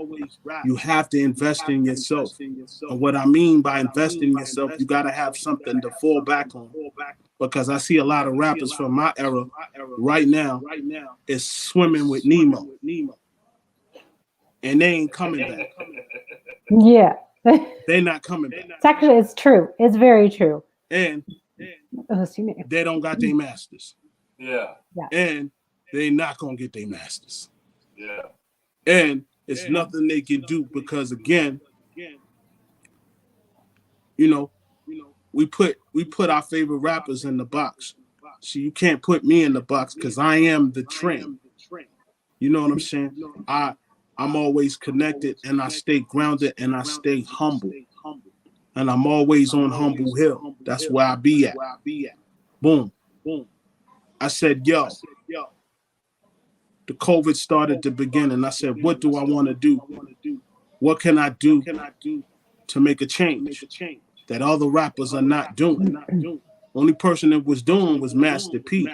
You have to invest in yourself. And what I mean by investing in yourself, you got to have something to fall back on. Because I see a lot of rappers from my era right now is swimming with Nemo. And they ain't coming back. Yeah. They're not coming back. It's true. It's very true. And they don't got their masters. Yeah. And they not gonna get their masters. Yeah. And it's nothing they can do because again, we put our favorite rappers in the box. So you can't put me in the box because I am the trend. You know what I'm saying? I'm always connected and I stay grounded and I stay humble. And I'm always on Humble Hill. That's where I be at. Boom. I said, yo, the COVID started to begin. And I said, what do I want to do? What can I do to make a change that other rappers are not doing? Only person that was doing was Master P.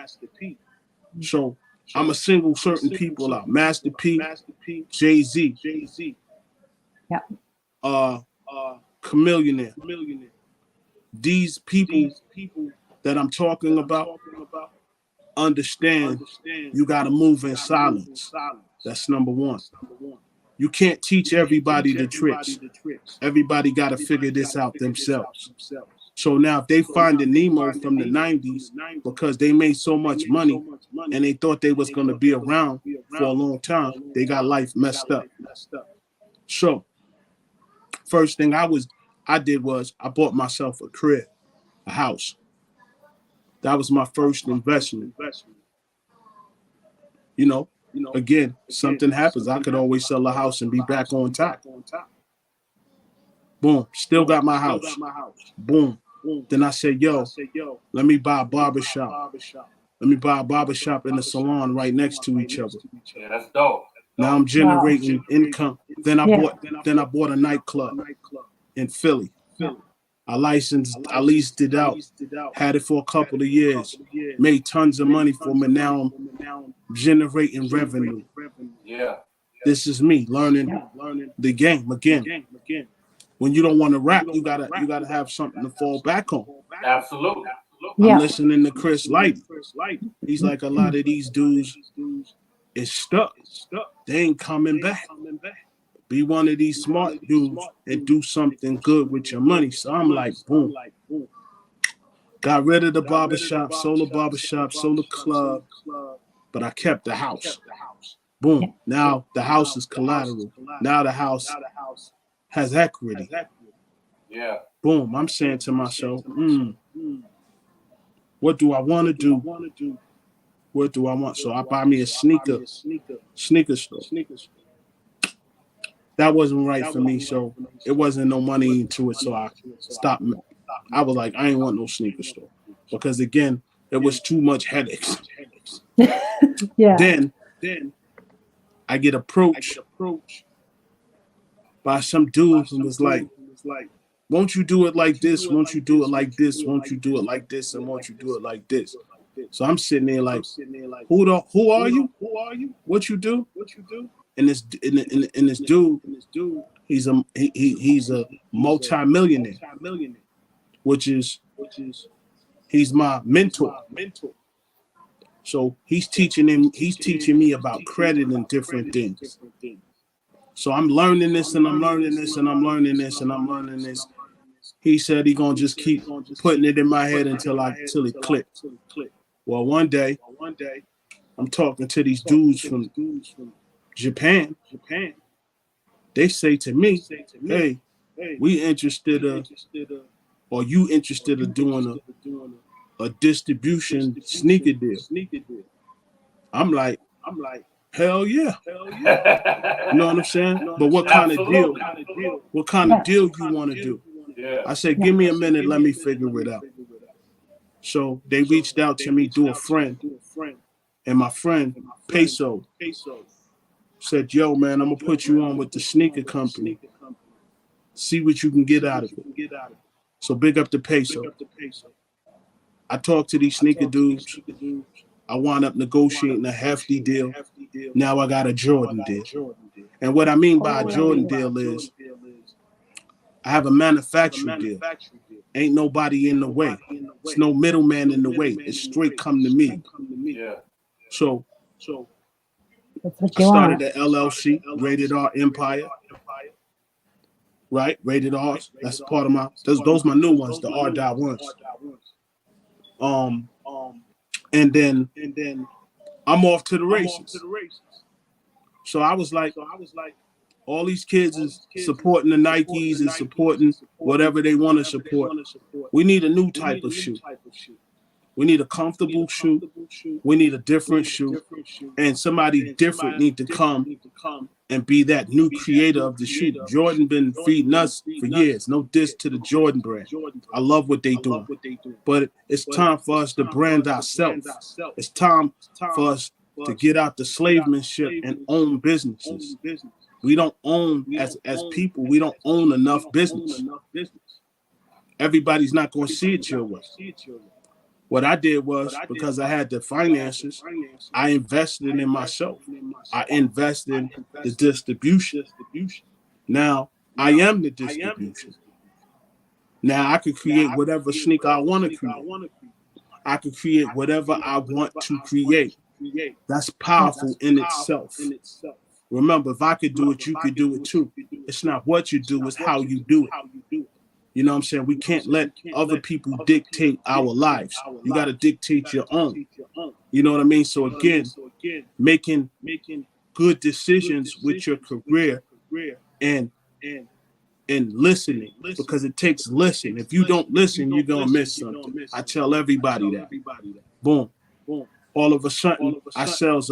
So I'm a single certain people out. Master P, Jay-Z. Chameleonaire. These people that I'm talking about understand you got to move in silence. That's number one. You can't teach everybody the tricks. Everybody got to figure this out themselves. So now if they find a Nemo from the 90s because they made so much money and they thought they was going to be around for a long time, they got life messed up. So first thing I did was I bought myself a crib, a house. That was my first investment. Again, something happens. I could always sell a house and be back on top. Boom, still got my house. Boom. Then I said, yo, let me buy a barbershop. Let me buy a barbershop and a salon right next to each other. Yeah, that's dope. Now I'm generating income. Then I bought a nightclub in Philly. I leased it out, had it for a couple of years, made tons of money for me. Now I'm generating revenue. Yeah. This is me learning the game again. When you don't want to rap, you gotta have something to fall back on. Absolutely. I'm listening to Chris Light. He's like, a lot of these dudes is stuck. They ain't coming back. Be one of these smart dudes and do something good with your money. So I'm like, boom. Got rid of the barbershop, sold the barbershop, sold the club, but I kept the house. Boom. Now the house is collateral. Now the house has equity. Yeah. Boom. I'm saying to myself, what do I want to do? What do I want? So I buy me a sneaker store. That wasn't right for me, so it wasn't no money into it, so I stopped I was like, I ain't want no sneaker store because again, it was too much headaches. Yeah. Then I get approached by some dude who was like, won't you do it like this? Won't you do it like this? Won't you do it like this? And won't you do it like this? So I'm sitting there like, who are you? What you do? And this dude, he's a multi-millionaire, which is he's my mentor. So he's teaching me about credit and different things. So I'm learning this and I'm learning this and I'm learning this and I'm learning this. He said he gonna just keep putting it in my head until it clicked. Well, one day I'm talking to these dudes from Japan. They say to me, "Hey, we interested, or you interested in doing a distribution sneaker deal?" I'm like, hell yeah. You know what I'm saying? But what kind of deal? What kind of deal you want to do? I said, give me a minute, let me figure it out. So they reached out to me through a friend, and my friend Peso said, yo, man, I'm gonna put you on with the sneaker company. See what you can get out of it. So big up to Peso. I talked to these sneaker dudes. I wound up negotiating a hefty deal. Now I got a Jordan deal. And what I mean by a Jordan deal is I have a manufacturing deal. Ain't nobody in the way. There's no middleman in the way. It's straight come to me. Yeah. So That's what I you started want. the LLC, Rated R Empire. Right? Rated R. That's part of my those my new ones, the R.1s. And then I'm off to the races. So I was like, all these kids is supporting the Nikes and supporting whatever they want to support. We need a new type of shoe. We need a comfortable shoe. We need a different shoe. And somebody different need to come and be that new creator of the shoe. Jordan been feeding us for years. No diss to the Jordan brand. I love what they doing. But it's time for us to brand ourselves. It's time for us to get out the slavemanship and own businesses. We don't own, as people, we don't own enough business. Everybody's not going to see it your way. What I did was, because I had the finances, I invested in myself. I invested in the distribution. Now, I am the distribution. Now, I could create whatever sneaker I want to create. I could create whatever I want to create. That's powerful in itself. Remember, if I could do it, you could do it too. It's not what you do, it's how you do it. You know what I'm saying? We can't let other people dictate our lives. You got to dictate your own. You know what I mean? So again, making good decisions with your career and listening, because it takes listening. If you don't listen, you're going to miss something. I tell everybody that. Boom. All of a sudden, I sells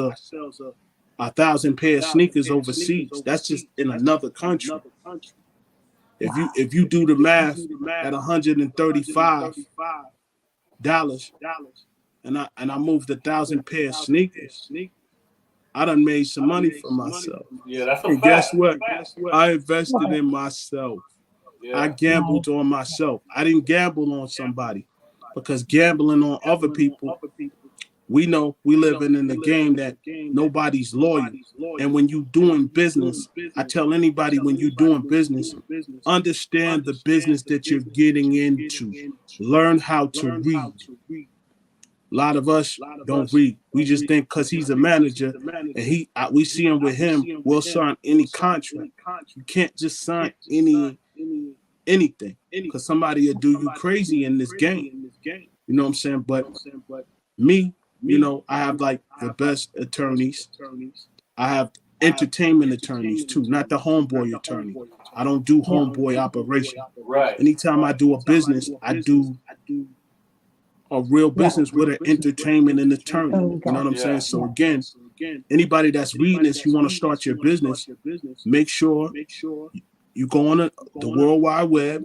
1,000 pair of sneakers overseas. That's just in another country. If you do the math at $135, and I moved 1,000 pair of sneakers, I done made some money for myself. Yeah, that's a and fact. Guess what? I invested in myself. Yeah. I gambled on myself. I didn't gamble on somebody, because gambling on other people, we know we living in a game that nobody's loyal. And when you doing business, I tell anybody, when you're doing business, understand the business that you're getting into. Learn how to read. A lot of us don't read. We just think because he's a manager and we see him with him, we'll sign any contract. You can't just sign anything, because somebody will do you crazy in this game. You know what I'm saying? But me, you know, I have like the best attorneys. I have entertainment attorneys too, not the homeboy attorney. I don't do homeboy operation. Right. Anytime I do a business, I do a real business with an entertainment and attorney. You know what I'm saying? So again, anybody that's reading this, you want to start your business, make sure you go on the World Wide Web,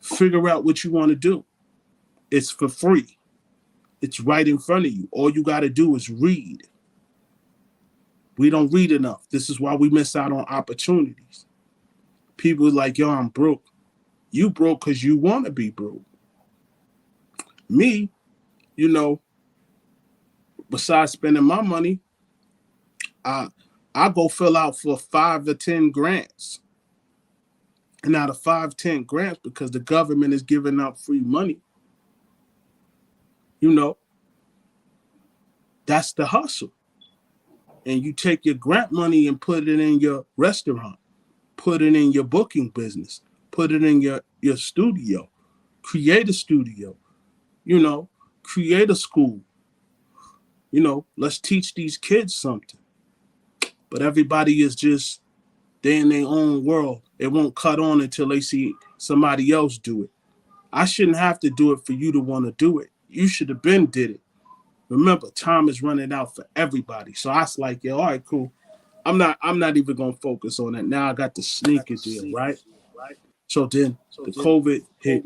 Figure out what you want to do. It's for free. It's right in front of you. All you got to do is read. We don't read enough. This is why we miss out on opportunities. People are like, yo, I'm broke. You broke because you want to be broke. Me, you know, besides spending my money, I go fill out for 5 or 10 grants. And out of 5, 10 grants, because the government is giving out free money, you know, that's the hustle. And you take your grant money and put it in your restaurant, put it in your booking business, put it in your studio, create a studio, you know, create a school. You know, let's teach these kids something. But everybody is just, they in their own world. It won't cut on until they see somebody else do it. I shouldn't have to do it for you to want to do it. You should have been did it. Remember, time is running out for everybody. So I was like, yeah, all right, cool. I'm not even gonna focus on that. Now I got the sneaker deal, right? So then the COVID hit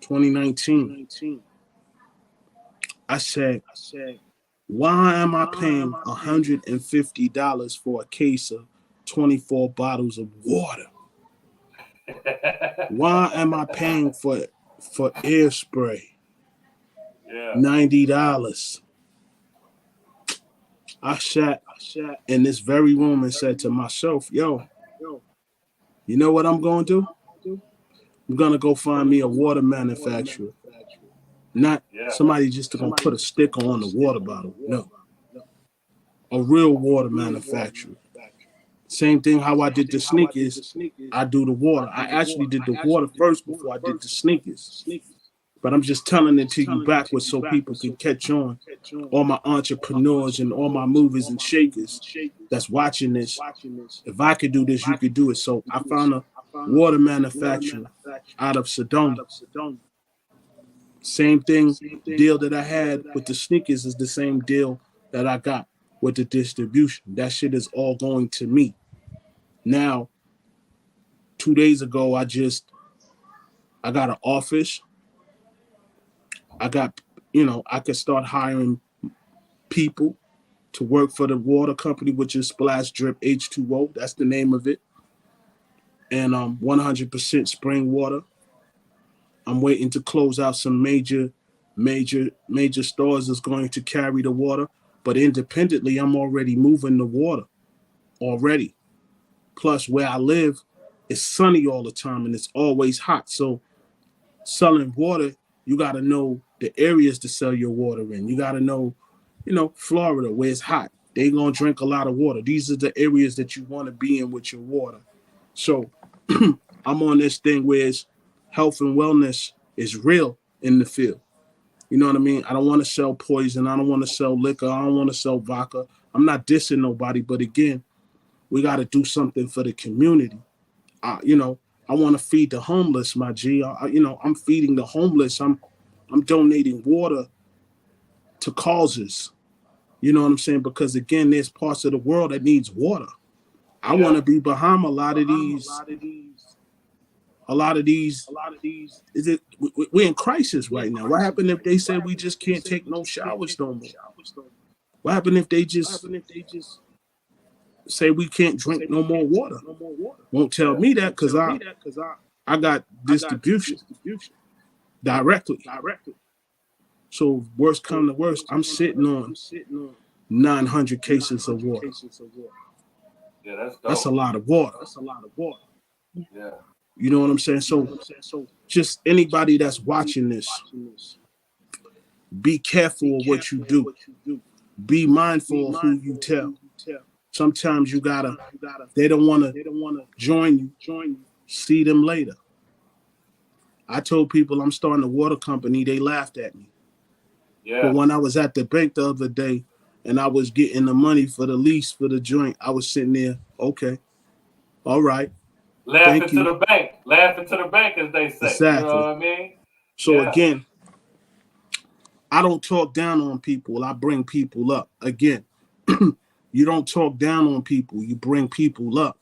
2019. I said, why am I paying $150 for a case of 24 bottles of water? Why am I paying for air spray? $90. I sat in this very room and said to myself, yo, you know what I'm going to do? I'm going to go find me a water manufacturer. Not somebody just going to put a sticker on the water bottle. No. A real water manufacturer. Same thing how I did the sneakers, I do the water. I actually did the water first before I did the sneakers. But I'm just telling it to you backwards so people can catch on. All my entrepreneurs and all my movers and shakers that's watching this. If I could do this, you could do it. So I found a water manufacturer out of Sedona. Same thing, deal that I had with the sneakers is the same deal that I got with the distribution. That shit is all going to me. Now, 2 days ago, I got an office. I got, I could start hiring people to work for the water company, which is Splash Drip H2O. That's the name of it. And 100% spring water. I'm waiting to close out some major stores that's going to carry the water. But independently, I'm already moving the water already. Plus, where I live, it's sunny all the time and it's always hot. So selling water, you got to know the areas to sell your water in. You got to know, Florida, where it's hot. They're going to drink a lot of water. These are the areas that you want to be in with your water. So I'm on this thing where it's health and wellness is real in the field. You know what I mean? I don't want to sell poison. I don't want to sell liquor. I don't want to sell vodka. I'm not dissing nobody. But again, we got to do something for the community. I want to feed the homeless, my G. I'm feeding the homeless. I'm donating water to causes. You know what I'm saying? Because again, there's parts of the world that needs water. I want to be behind a lot of these. We're in crisis right now. What happened if they said we just can't take no showers no more? What happened if they just say we can't drink no more water? Won't tell me that because I got distribution directly. So worst come to worst, I'm sitting on 900 cases of water. Yeah, that's a lot of water. Yeah. You know what I'm saying? So just anybody that's watching this, be careful of what you do. Be mindful of who you tell. Sometimes they don't want to join you. See them later. I told people I'm starting a water company. They laughed at me. Yeah. But when I was at the bank the other day and I was getting the money for the lease for the joint, I was sitting there, okay, all right. Laughing to the bank, as they say. Exactly. You know what I mean? So again, I don't talk down on people. I bring people up. Again, you don't talk down on people. You bring people up.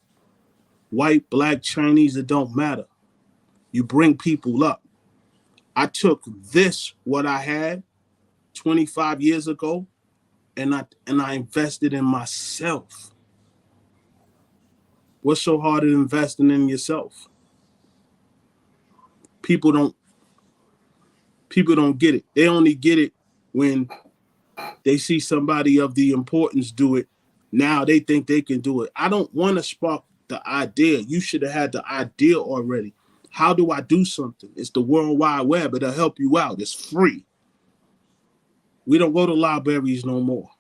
White, black, Chinese, it don't matter. You bring people up. I took what I had 25 years ago, and I invested in myself. What's so hard at investing in yourself? People don't get it. They only get it when they see somebody of the importance do it. Now they think they can do it. I don't want to spark the idea. You should have had the idea already. How do I do something? It's the World Wide Web. It'll help you out. It's free. We don't go to libraries no more.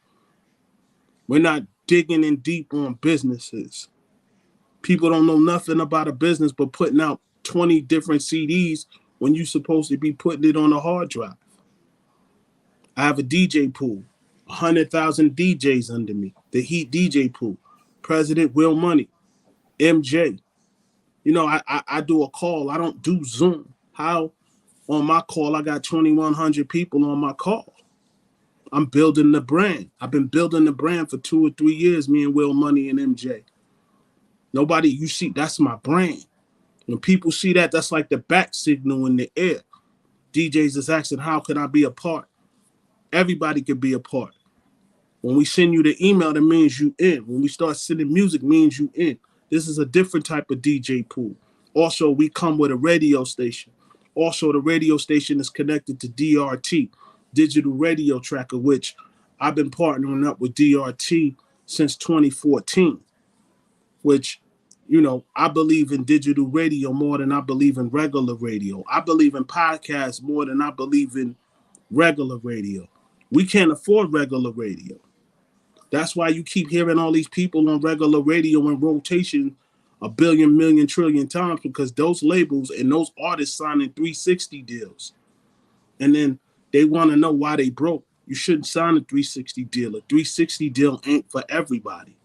We're not digging in deep on businesses. People don't know nothing about a business but putting out 20 different CDs when you're supposed to be putting it on a hard drive. I have a DJ pool, 100,000 DJs under me, the Heat DJ pool, President Will Money, MJ. You know, I do a call. I don't do Zoom. How on my call, I got 2,100 people on my call. I'm building the brand. I've been building the brand for 2 or 3 years, me and Will Money and MJ. Nobody, you see, that's my brand. When people see that, that's like the bat signal in the air. DJs is asking, how can I be a part? Everybody can be a part. When we send you the email, that means you in. When we start sending music, means you in. This is a different type of DJ pool. Also, we come with a radio station. Also, the radio station is connected to DRT, Digital Radio Tracker, which I've been partnering up with DRT since 2014, which, you know, I believe in digital radio more than I believe in regular radio. I believe in podcasts more than I believe in regular radio. We can't afford regular radio. That's why you keep hearing all these people on regular radio in rotation a billion, million, trillion times, because those labels and those artists signing 360 deals. And then they want to know why they broke. You shouldn't sign a 360 deal. A 360 deal ain't for everybody.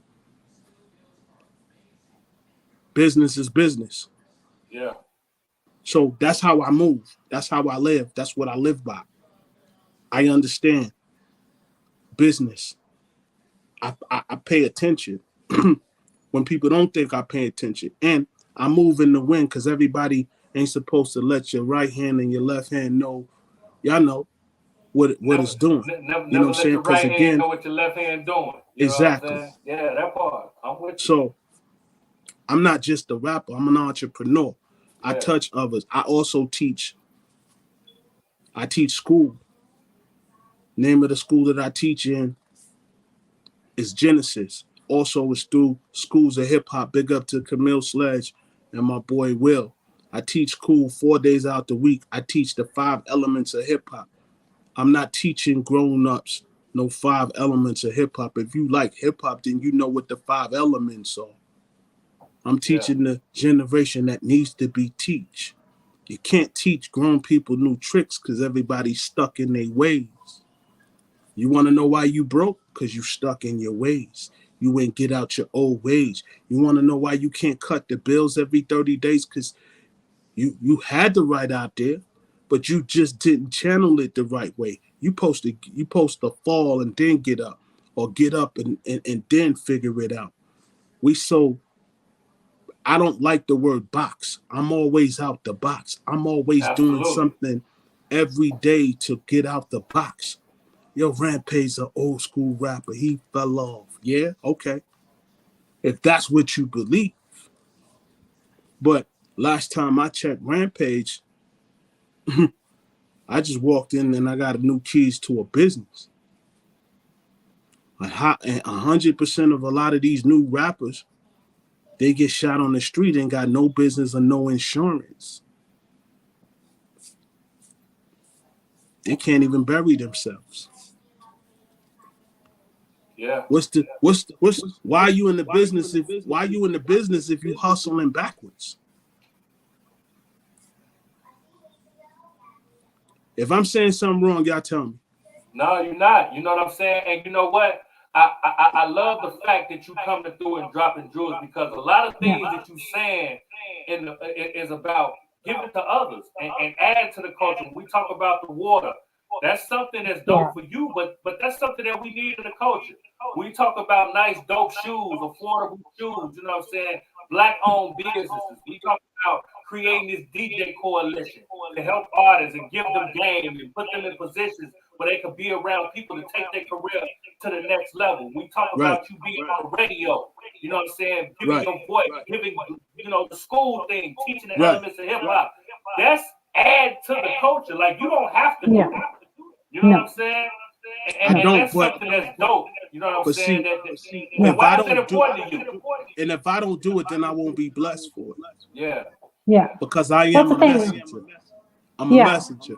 Business is business. Yeah. So that's how I move. That's how I live. That's what I live by. I understand business. I pay attention when people don't think I pay attention. And I move in the wind because everybody ain't supposed to let your right hand and your left hand know. Y'all know what it's doing. Never you know what I'm saying? Because right again, know what your left hand doing. You exactly. Know what I'm saying? Yeah, that part. I'm with you. So I'm not just a rapper. I'm an entrepreneur. Yeah. I touch others. I also teach. I teach school. Name of the school that I teach in is Genesis. Also, it's through Schools of Hip Hop. Big up to Camille Sledge and my boy Will. I teach school 4 days out the week. I teach the 5 elements of hip hop. I'm not teaching grown-ups no 5 elements of hip hop. If you like hip hop, then you know what the 5 elements are. I'm teaching the generation that needs to be teach. You can't teach grown people new tricks because everybody's stuck in their ways. You want to know why you broke? Because you stuck in your ways. You ain't get out your old ways. You want to know why you can't cut the bills every 30 days? Because you had the right out there, but you just didn't channel it the right way. You supposed to fall and then get up, or get up and then figure it out. I don't like the word box. I'm always out the box. I'm always doing something every day to get out the box. Yo, Rampage, an old school rapper. He fell off. Yeah, okay. If that's what you believe. But last time I checked Rampage, I just walked in and I got a new keys to a business. And 100% of a lot of these new rappers, they get shot on the street and got no business or no insurance. They can't even bury themselves. Yeah. Why are you in the business if you hustling backwards? If I'm saying something wrong, y'all tell me. No, you're not. You know what I'm saying? And you know what? I love the fact that you coming through and dropping jewels, because a lot of things that you saying is about giving it to others and add to the culture. When we talk about the water, that's something that's dope for you, but that's something that we need in the culture. We talk about nice, dope shoes, affordable shoes, you know what I'm saying? Black-owned businesses. We talk about creating this DJ coalition to help artists and give them game and put them in positions where they could be around people to take their career to the next level. We talk about you being on the radio, you know what I'm saying, giving your voice, giving, you know, the school thing, teaching the elements of hip hop. That's add to the culture. Like, you don't have to do it. You know what I'm saying? And that's something that's dope. You know what I'm saying? Why is it important to you? And if I don't do it, then I won't be blessed for it. Yeah. Because I am a messenger. I'm a messenger.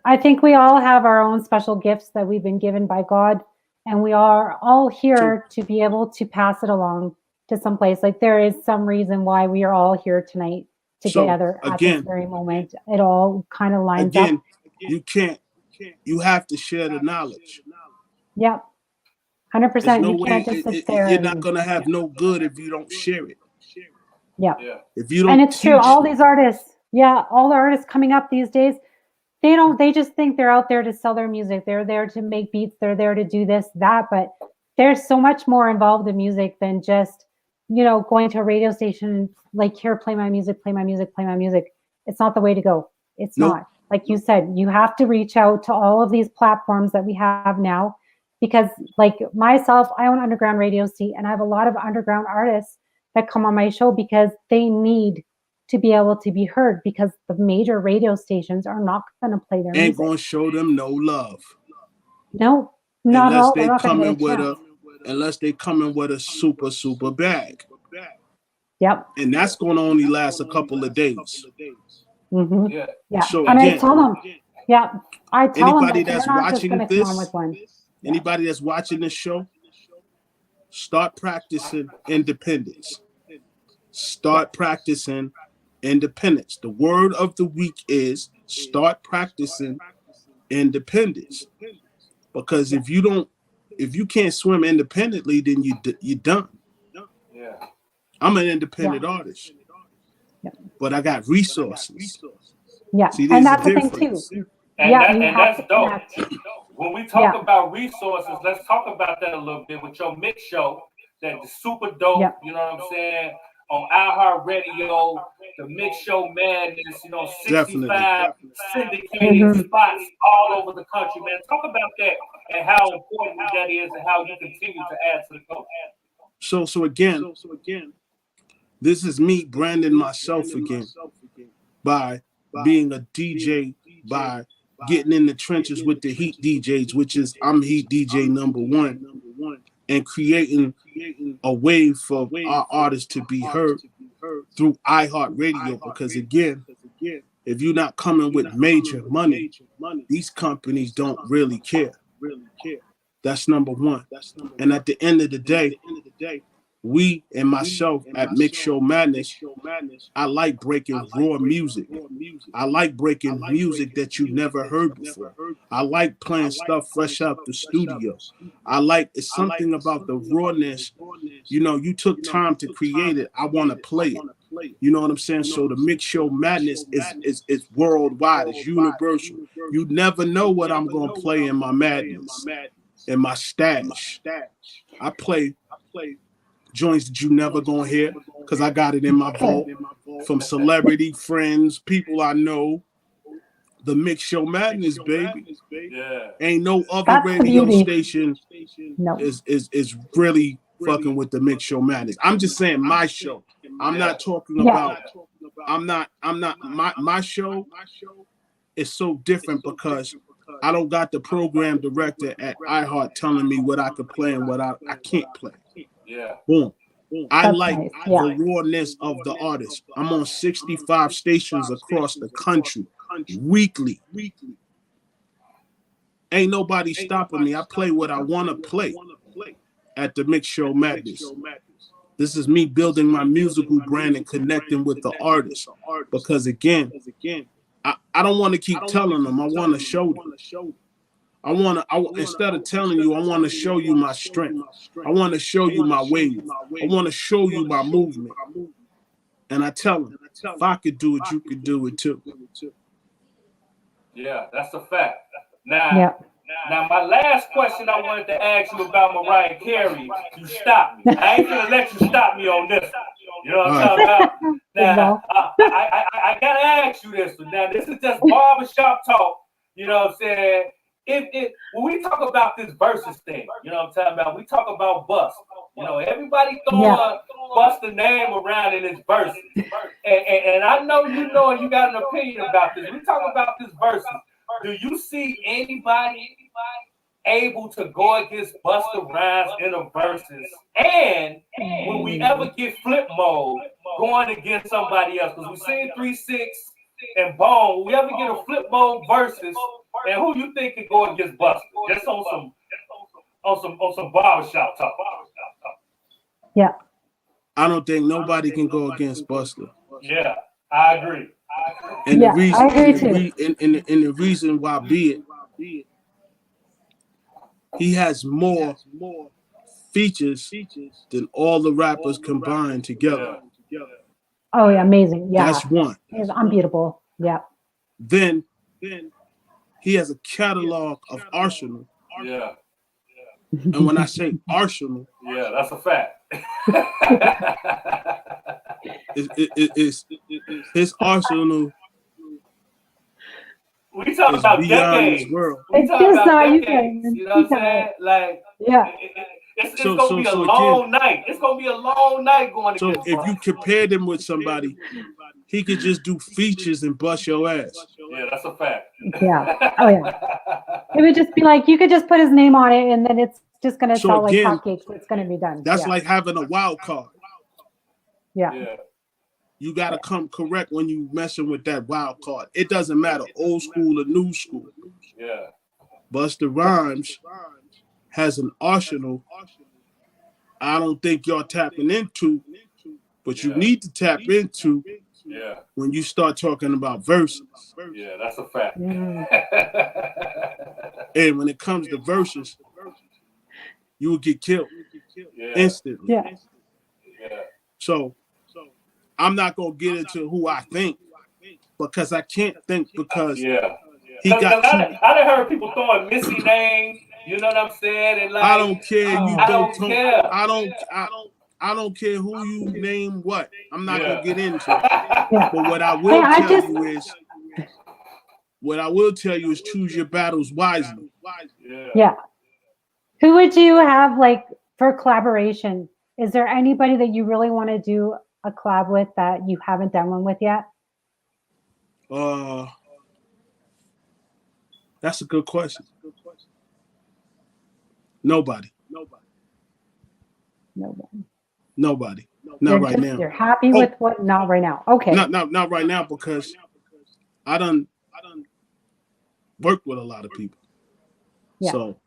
I think we all have our own special gifts that we've been given by God, and we are all here to be able to pass it along to someplace. Like, there is some reason why we are all here tonight together at this very moment. It all kind of lines up. You have to share the knowledge. Yep. 100%. You can't just sit there. You're not going to have no good if you don't share it. Yeah. If you don't, and it's true. All these artists, all the artists coming up these days, they just think they're out there to sell their music. They're there to make beats. They're there to do this, that, but there's so much more involved in music than just, you know, going to a radio station, like, here, play my music, play my music, play my music. It's not the way to go. It's not. Like you said, you have to reach out to all of these platforms that we have now, because, like myself, I own underground radio seat, and I have a lot of underground artists that come on my show because they need to be able to be heard, because the major radio stations are not going to play their music. Ain't going to show them no love. No, not at all. Unless they come in with a super bag. Yep. And that's going to only last a couple of days. Mm-hmm. Yeah. So and again, I tell them, I tell anybody them that's watching this, anybody that's watching this show, start practicing independence. Start practicing independence. The word of the week is start practicing independence. Because if you can't swim independently, then you're done. I'm an independent artist, but I got resources. See, and that's the thing too. And that's dope. When we talk about resources, let's talk about that a little bit with your mix show. That's super dope. You know what I'm saying? On iHeartRadio, the Mix Show Madness, you know, 65 syndicated spots all over the country, man. Talk about that and how important that is and how you continue to add to the culture. So again, this is me branding myself again by being a DJ, by getting in the trenches with the Heat DJs, which is I'm Heat DJ #1. And creating a way for our artists to be heard through iHeartRadio. Because again, if you're not coming with major money, these companies don't really care. That's #1. And at the end of the day, we and myself at Mix Show Madness, I like breaking raw music. I like breaking music that you never heard before. I like playing stuff fresh out the studio. It's something about the rawness. You know, you took time to create it. I want to play it. You know what I'm saying? So the Mix Show Madness is worldwide. It's universal. You never know what I'm going to play in my madness, in my stash. I play joints that you never gonna hear because I got it in my vault from celebrity friends, people I know. The Mix Show Madness, baby. Ain't no other radio station is really fucking with the Mix Show Madness. I'm just saying my show. I'm not talking about. My show is so different because I don't got the program director at iHeart telling me what I could play and what I can't play. Boom. I like the rawness of the artist. I'm on 65 stations across the country weekly. Ain't nobody stopping me. I play what I want to play at the Mix Show Madness. This is me building my musical brand and connecting with the artist. Because again, I don't want to keep telling them. I want to show them. Instead of telling you, I want to show you my strength. I want to show you my wave. I want to show you my movement. And I tell them, if I could do it, you could do it too. Yeah, that's a fact. Now, my last question I wanted to ask you about Mariah Carey, you stopped me. I ain't gonna let you stop me on this. You know what I'm talking about? Now, I gotta ask you this one. Now, this is just barbershop talk. You know what I'm saying? When we talk about this versus thing, you know what I'm talking about? We talk about Bust. You know, everybody throwing Busta name around in his verses. And I know you know and you got an opinion about this. We talk about this versus. Do you see anybody able to go against Busta Rhymes in a versus? And will we ever get Flip Mode going against somebody else? Because we've seen 3-6 and Bone. Will we ever get a Flip Mode versus? And who you think can go against Busta? Just on some barbershop talk. Yeah. I don't think nobody can go against Busta. Yeah, I agree. And yeah, the reason, I agree too. And the reason why be it, he has more features than all the rappers combined together. Oh yeah, amazing. Yeah. That's one. It's unbeatable. Yeah. Then he has a catalog of arsenal. Yeah. And when I say arsenal, yeah, that's a fact. it's his arsenal. We talk about decades. It's just not decades. You know what I'm saying? Like, yeah. It's gonna be a long night. It's gonna be a long night going. So if you compare them with somebody, he could just do features and bust your ass. Yeah, that's a fact. Yeah. Oh yeah. It would just be like you could just put his name on it, and then it's just gonna sell like hotcakes. It's gonna be done. That's like having a wild card. Yeah. You gotta come correct when you messing with that wild card. It doesn't matter, old school or new school. Yeah. Busta Rhymes has an arsenal I don't think y'all tapping into, but you need to tap into when you start talking about verses. Yeah, that's a fact. Mm. And when it comes to verses, you will get killed instantly. Yeah. So I'm not gonna get into who I think because I can't think because he got. I done heard people throwing Missy names. You know what I'm saying? And like, I don't care. I don't care. I don't care who you name. What I'm not gonna get into. But what I will tell you is choose your battles wisely. Yeah. Who would you have like for collaboration? Is there anybody that you really want to do a collab with that you haven't done one with yet? That's a good question. Nobody. Not right now. You're happy with what? Not right now. Okay. Not right now because I done worked with a lot of people. Yeah. So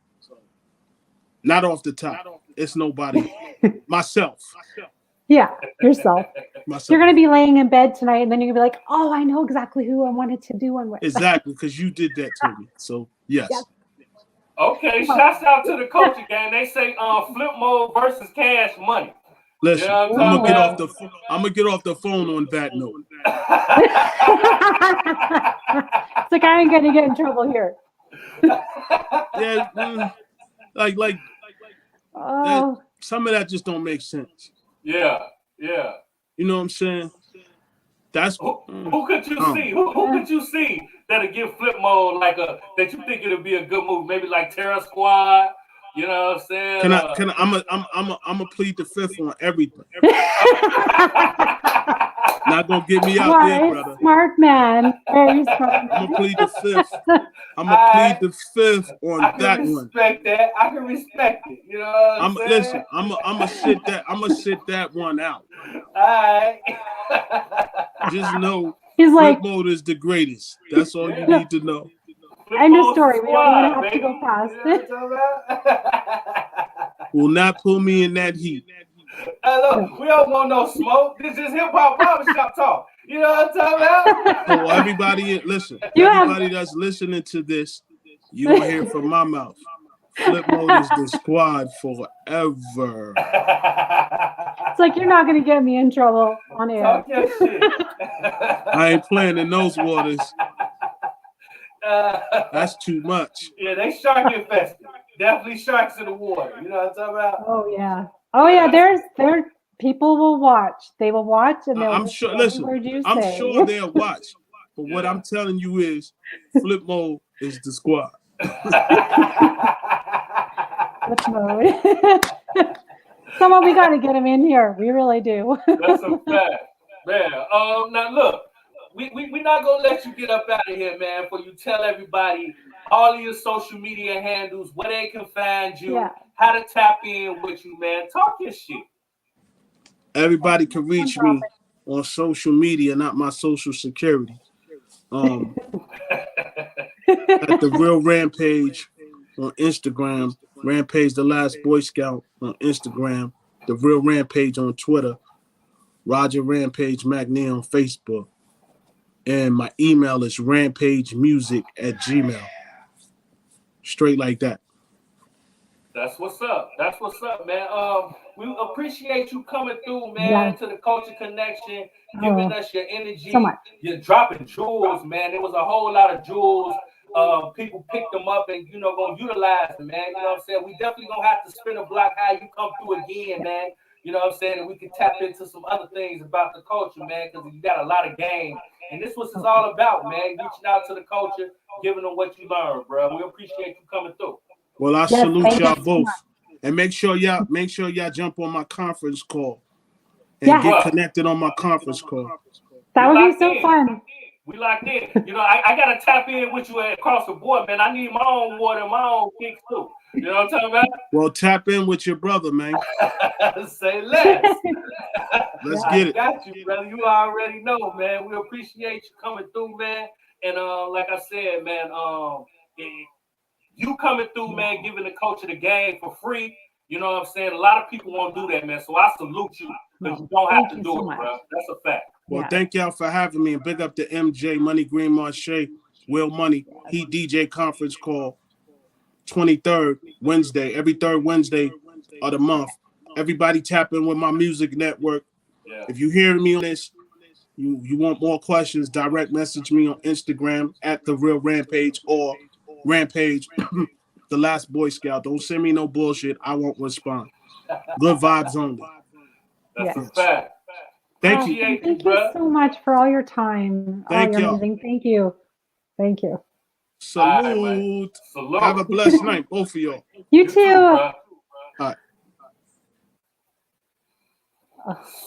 not off the top. It's nobody. Myself. Yeah, yourself. Myself. You're gonna be laying in bed tonight, and then you're gonna be like, "Oh, I know exactly who I wanted to do one with." Exactly, because you did that to me. So yes. Okay, shouts out to the culture gang. They say Flip Mode versus Cash Money. Listen, you know I'm gonna get off the phone on that note. It's like I ain't gonna get in trouble here. Yeah, like some of that just don't make sense. Yeah. You know what I'm saying? That's who could you see? Who could you see that'll give Flip Mode that you think it'll be a good move? Maybe like Terror Squad. You know what I'm saying? I'm a plead the fifth on everything. Not gonna get me out there, brother. Smart man. Very smart man. I'm gonna plead the fifth. I'm gonna plead the fifth on that one. Respect that. I can respect it. You know what I'm saying? Listen, I'm gonna sit that one out. All right. Just know He's Flip Mode is the greatest. That's all you need to know. End of story. We don't even have to go past it. Will not pull me in that heat. Look, we don't want no smoke. This is hip hop barbershop talk. You know what I'm talking about? So everybody, listen. Everybody that's listening to this, you will hear from my mouth. Flip Mode is the squad forever. It's like you're not gonna get me in trouble on air. Talk your shit. I ain't playing in those waters. That's too much. Yeah, they shark infested. Definitely sharks in the water. You know what I'm talking about? Oh yeah. Oh yeah. People will watch. They will watch, and they'll I'm sure. Listen, I'm sure they'll watch. But what I'm telling you is, Flipmode is the squad. Flipmode. Someone, we got to get him in here. We really do. That's a fact, man. Now look, we not gonna let you get up out of here, man. For you tell everybody all of your social media handles, where they can find you, how to tap in with you, man. Talk your shit. Everybody can reach me on social media, not my social security. At the Real Rampage on Instagram, Rampage the Last Boy Scout on Instagram, the Real Rampage on Twitter, Roger Rampage McNeil on Facebook, and my email is rampagemusic@gmail. Straight like that. That's what's up. That's what's up, man. We appreciate you coming through, man, to the Culture Connection, giving us your energy. So much. You're dropping jewels, man. There was a whole lot of jewels. People picked them up and, gonna utilize them, man. You know what I'm saying? We definitely gonna have to spin a block how you come through again, man. You know what I'm saying? And we can tap into some other things about the culture, man, because you got a lot of game. And this was all about, man, reaching out to the culture, giving them what you learned, bro. We appreciate you coming through. Well, I salute y'all both. And make sure y'all jump on my conference call and get connected on my conference call. That would be so fun. We locked in. I gotta tap in with you across the board, man. I need my own water, my own kicks too. You know what I'm talking about? Well, tap in with your brother, man. Say less. Let's get it. I got you, brother. You already know, man. We appreciate you coming through, man. And like I said, man, you coming through, man, giving the culture the game for free. You know what I'm saying? A lot of people won't do that, man. So I salute you because you don't have to do it, bro. That's a fact. Well, thank y'all for having me, and big up to MJ, Money Green Marche, Will Money, he DJ conference call, 23rd Wednesday, every third Wednesday of the month. Everybody tap in with my music network. Yeah. If you hear me on this, you want more questions, direct message me on Instagram at The Real Rampage or Rampage, the Last Boy Scout. Don't send me no bullshit. I won't respond. Good vibes only. That's a fact. Thank you so much for all your time. Thank you. Amazing. Thank you. Thank you. Salute. Salute. Have a blessed night, both of y'all. You too. All right.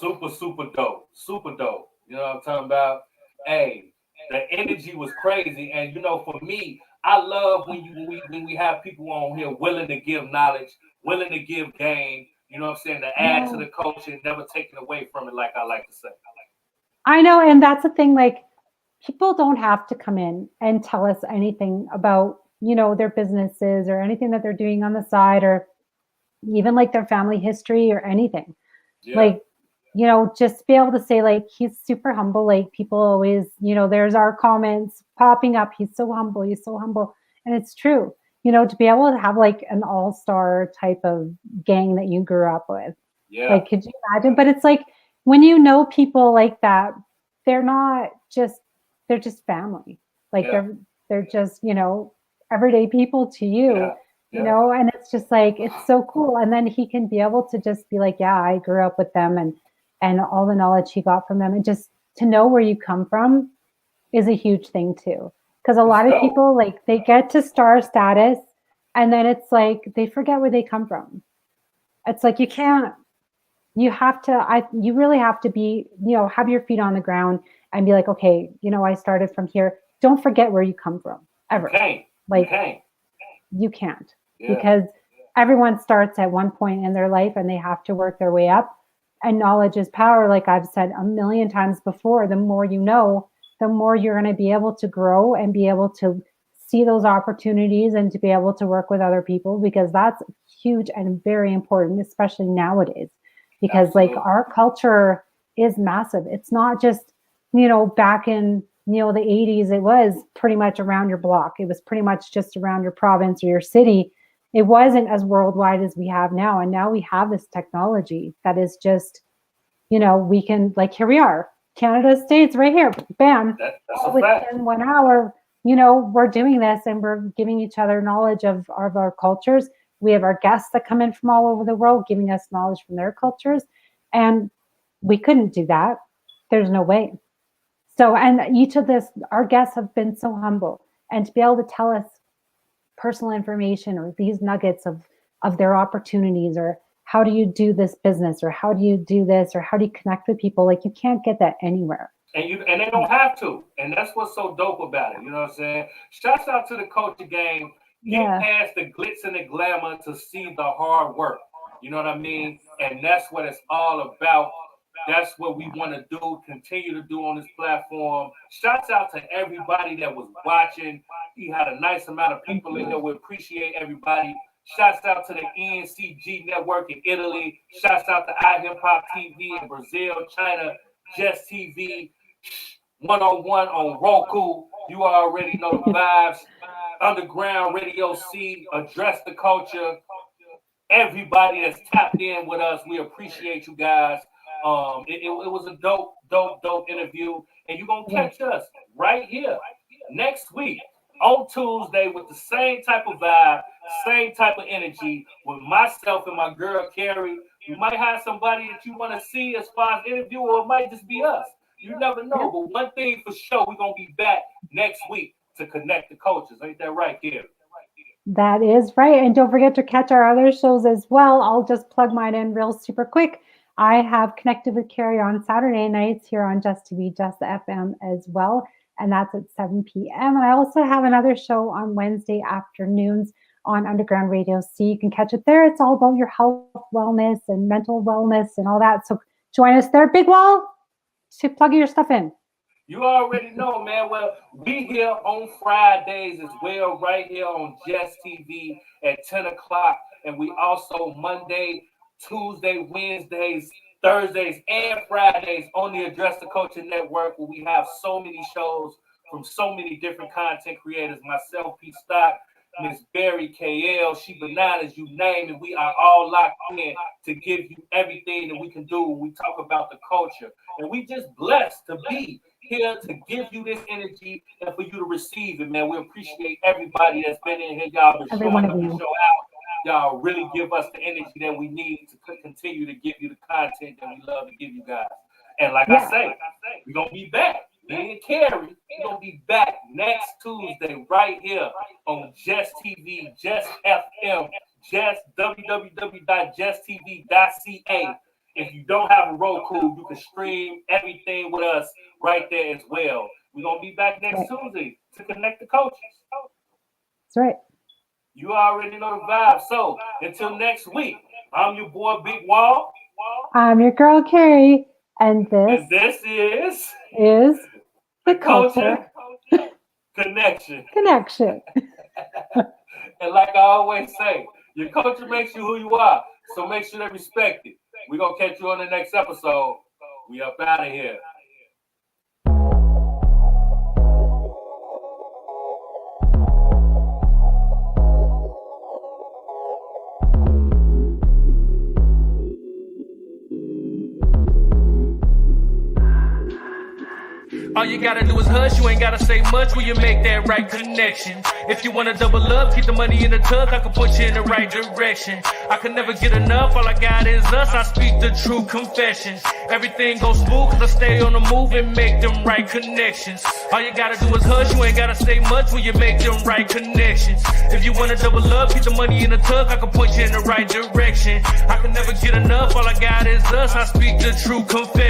Super dope. Super dope. You know what I'm talking about? Hey, the energy was crazy. And for me, I love when we have people on here willing to give knowledge, willing to give game. You know what I'm saying? To add to the culture, never taking away from it, like I like to say. I know, and that's the thing. Like, people don't have to come in and tell us anything about, their businesses or anything that they're doing on the side, or even like their family history or anything. Yeah. Like, just be able to say, like, he's super humble. Like, people always, there's our comments popping up. He's so humble. He's so humble. And it's true. To be able to have like an all-star type of gang that you grew up with. Yeah. Like, could you imagine? But it's like, when people like that, they're just family. Like they're just, everyday people to you, and it's just like, it's so cool. And then he can be able to just be like, yeah, I grew up with them and all the knowledge he got from them. And just to know where you come from is a huge thing too. Because a lot of people, like, they get to star status and then it's like they forget where they come from. It's like you really have to be, have your feet on the ground and be like, okay, I started from here. Don't forget where you come from, ever. You can't. Because everyone starts at one point in their life and they have to work their way up. And knowledge is power, like I've said a million times before. The more you know, the more you're going to be able to grow and be able to see those opportunities and to be able to work with other people, because that's huge and very important, especially nowadays, because like our culture is massive. It's not just, back in, the 80s, it was pretty much around your block. It was pretty much just around your province or your city. It wasn't as worldwide as we have now. And now we have this technology that is just, we can, like, here we are. Canada, States, right here, bam. Within 1 hour, we're doing this and we're giving each other knowledge of our cultures. We have our guests that come in from all over the world, giving us knowledge from their cultures. And we couldn't do that. There's no way. So, and each of our guests have been so humble, and to be able to tell us personal information or these nuggets of their opportunities, or how do you do this business, or how do you do this, or how do you connect with people? Like, you can't get that anywhere. And they don't have to. And that's what's so dope about it. You know what I'm saying? Shouts out to the culture game. Get past the glitz and the glamour to see the hard work. You know what I mean? And that's what it's all about. That's what we want to do, continue to do on this platform. Shouts out to everybody that was watching. We had a nice amount of people in here. We appreciate everybody. Shouts out to the ENCG network in Italy. Shouts out to iHipHop TV in Brazil, China, Just TV, 101 on Roku. You already know the vibes. Underground Radio C, Address the Culture. Everybody that's tapped in with us, we appreciate you guys. It was a dope interview. And you're going to catch us right here next week on Tuesday with the same type of vibe, same type of energy with myself and my girl, Cari. You might have somebody that you want to see as far as interview, or it might just be us. You never know. But one thing for sure, we're going to be back next week to connect the cultures. Ain't that right, Cari? That is right. And don't forget to catch our other shows as well. I'll just plug mine in real super quick. I have Connected with Cari on Saturday nights here on Just TV, Just FM as well. And that's at 7 p.m. And I also have another show on Wednesday afternoons on Underground Radio C. You can catch it there. It's all about your health, wellness, and mental wellness and all that. So join us there. Bigg Wall, to plug your stuff in. You already know, man. Well, we here on Fridays as well, right here on Just TV at 10 o'clock. And we also Monday, Tuesday, Wednesdays, Thursdays, and Fridays on the Address the Culture Network, where we have so many shows from so many different content creators. Myself, P. Stock, Miss Barry, KL, She Bananas, you name it. We are all locked in to give you everything that we can do when we talk about the culture. And we just blessed to be here to give you this energy and for you to receive it, man. We appreciate everybody that's been in here. Y'all been showing up the show out. Y'all really give us the energy that we need to continue to give you the content that we love to give you guys. And like I say, we're going to be back. Me and Cari, we're going to be back next Tuesday right here on Just TV, Just FM, Just www.justtv.ca. If you don't have a Roku, you can stream everything with us right there as well. We're going to be back next Tuesday to connect the coaches. That's right. You already know the vibe. So until next week, I'm your boy, Bigg Wall. I'm your girl, Cari. And this is the Culture Connection. And like I always say, your culture makes you who you are. So make sure they respect it. We're going to catch you on the next episode. We up out of here. All you gotta do is hush, you ain't gotta say much when you make that right connection. If you wanna double up, keep the money in the tuck, I can put you in the right direction. I can never get enough, all I got is us, I speak the true confessions. Everything goes smooth cause I stay on the move and make them right connections. All you gotta do is hush, you ain't gotta say much when you make them right connections. If you wanna double up, keep the money in the tuck, I can put you in the right direction. I can never get enough, all I got is us, I speak the true confessions.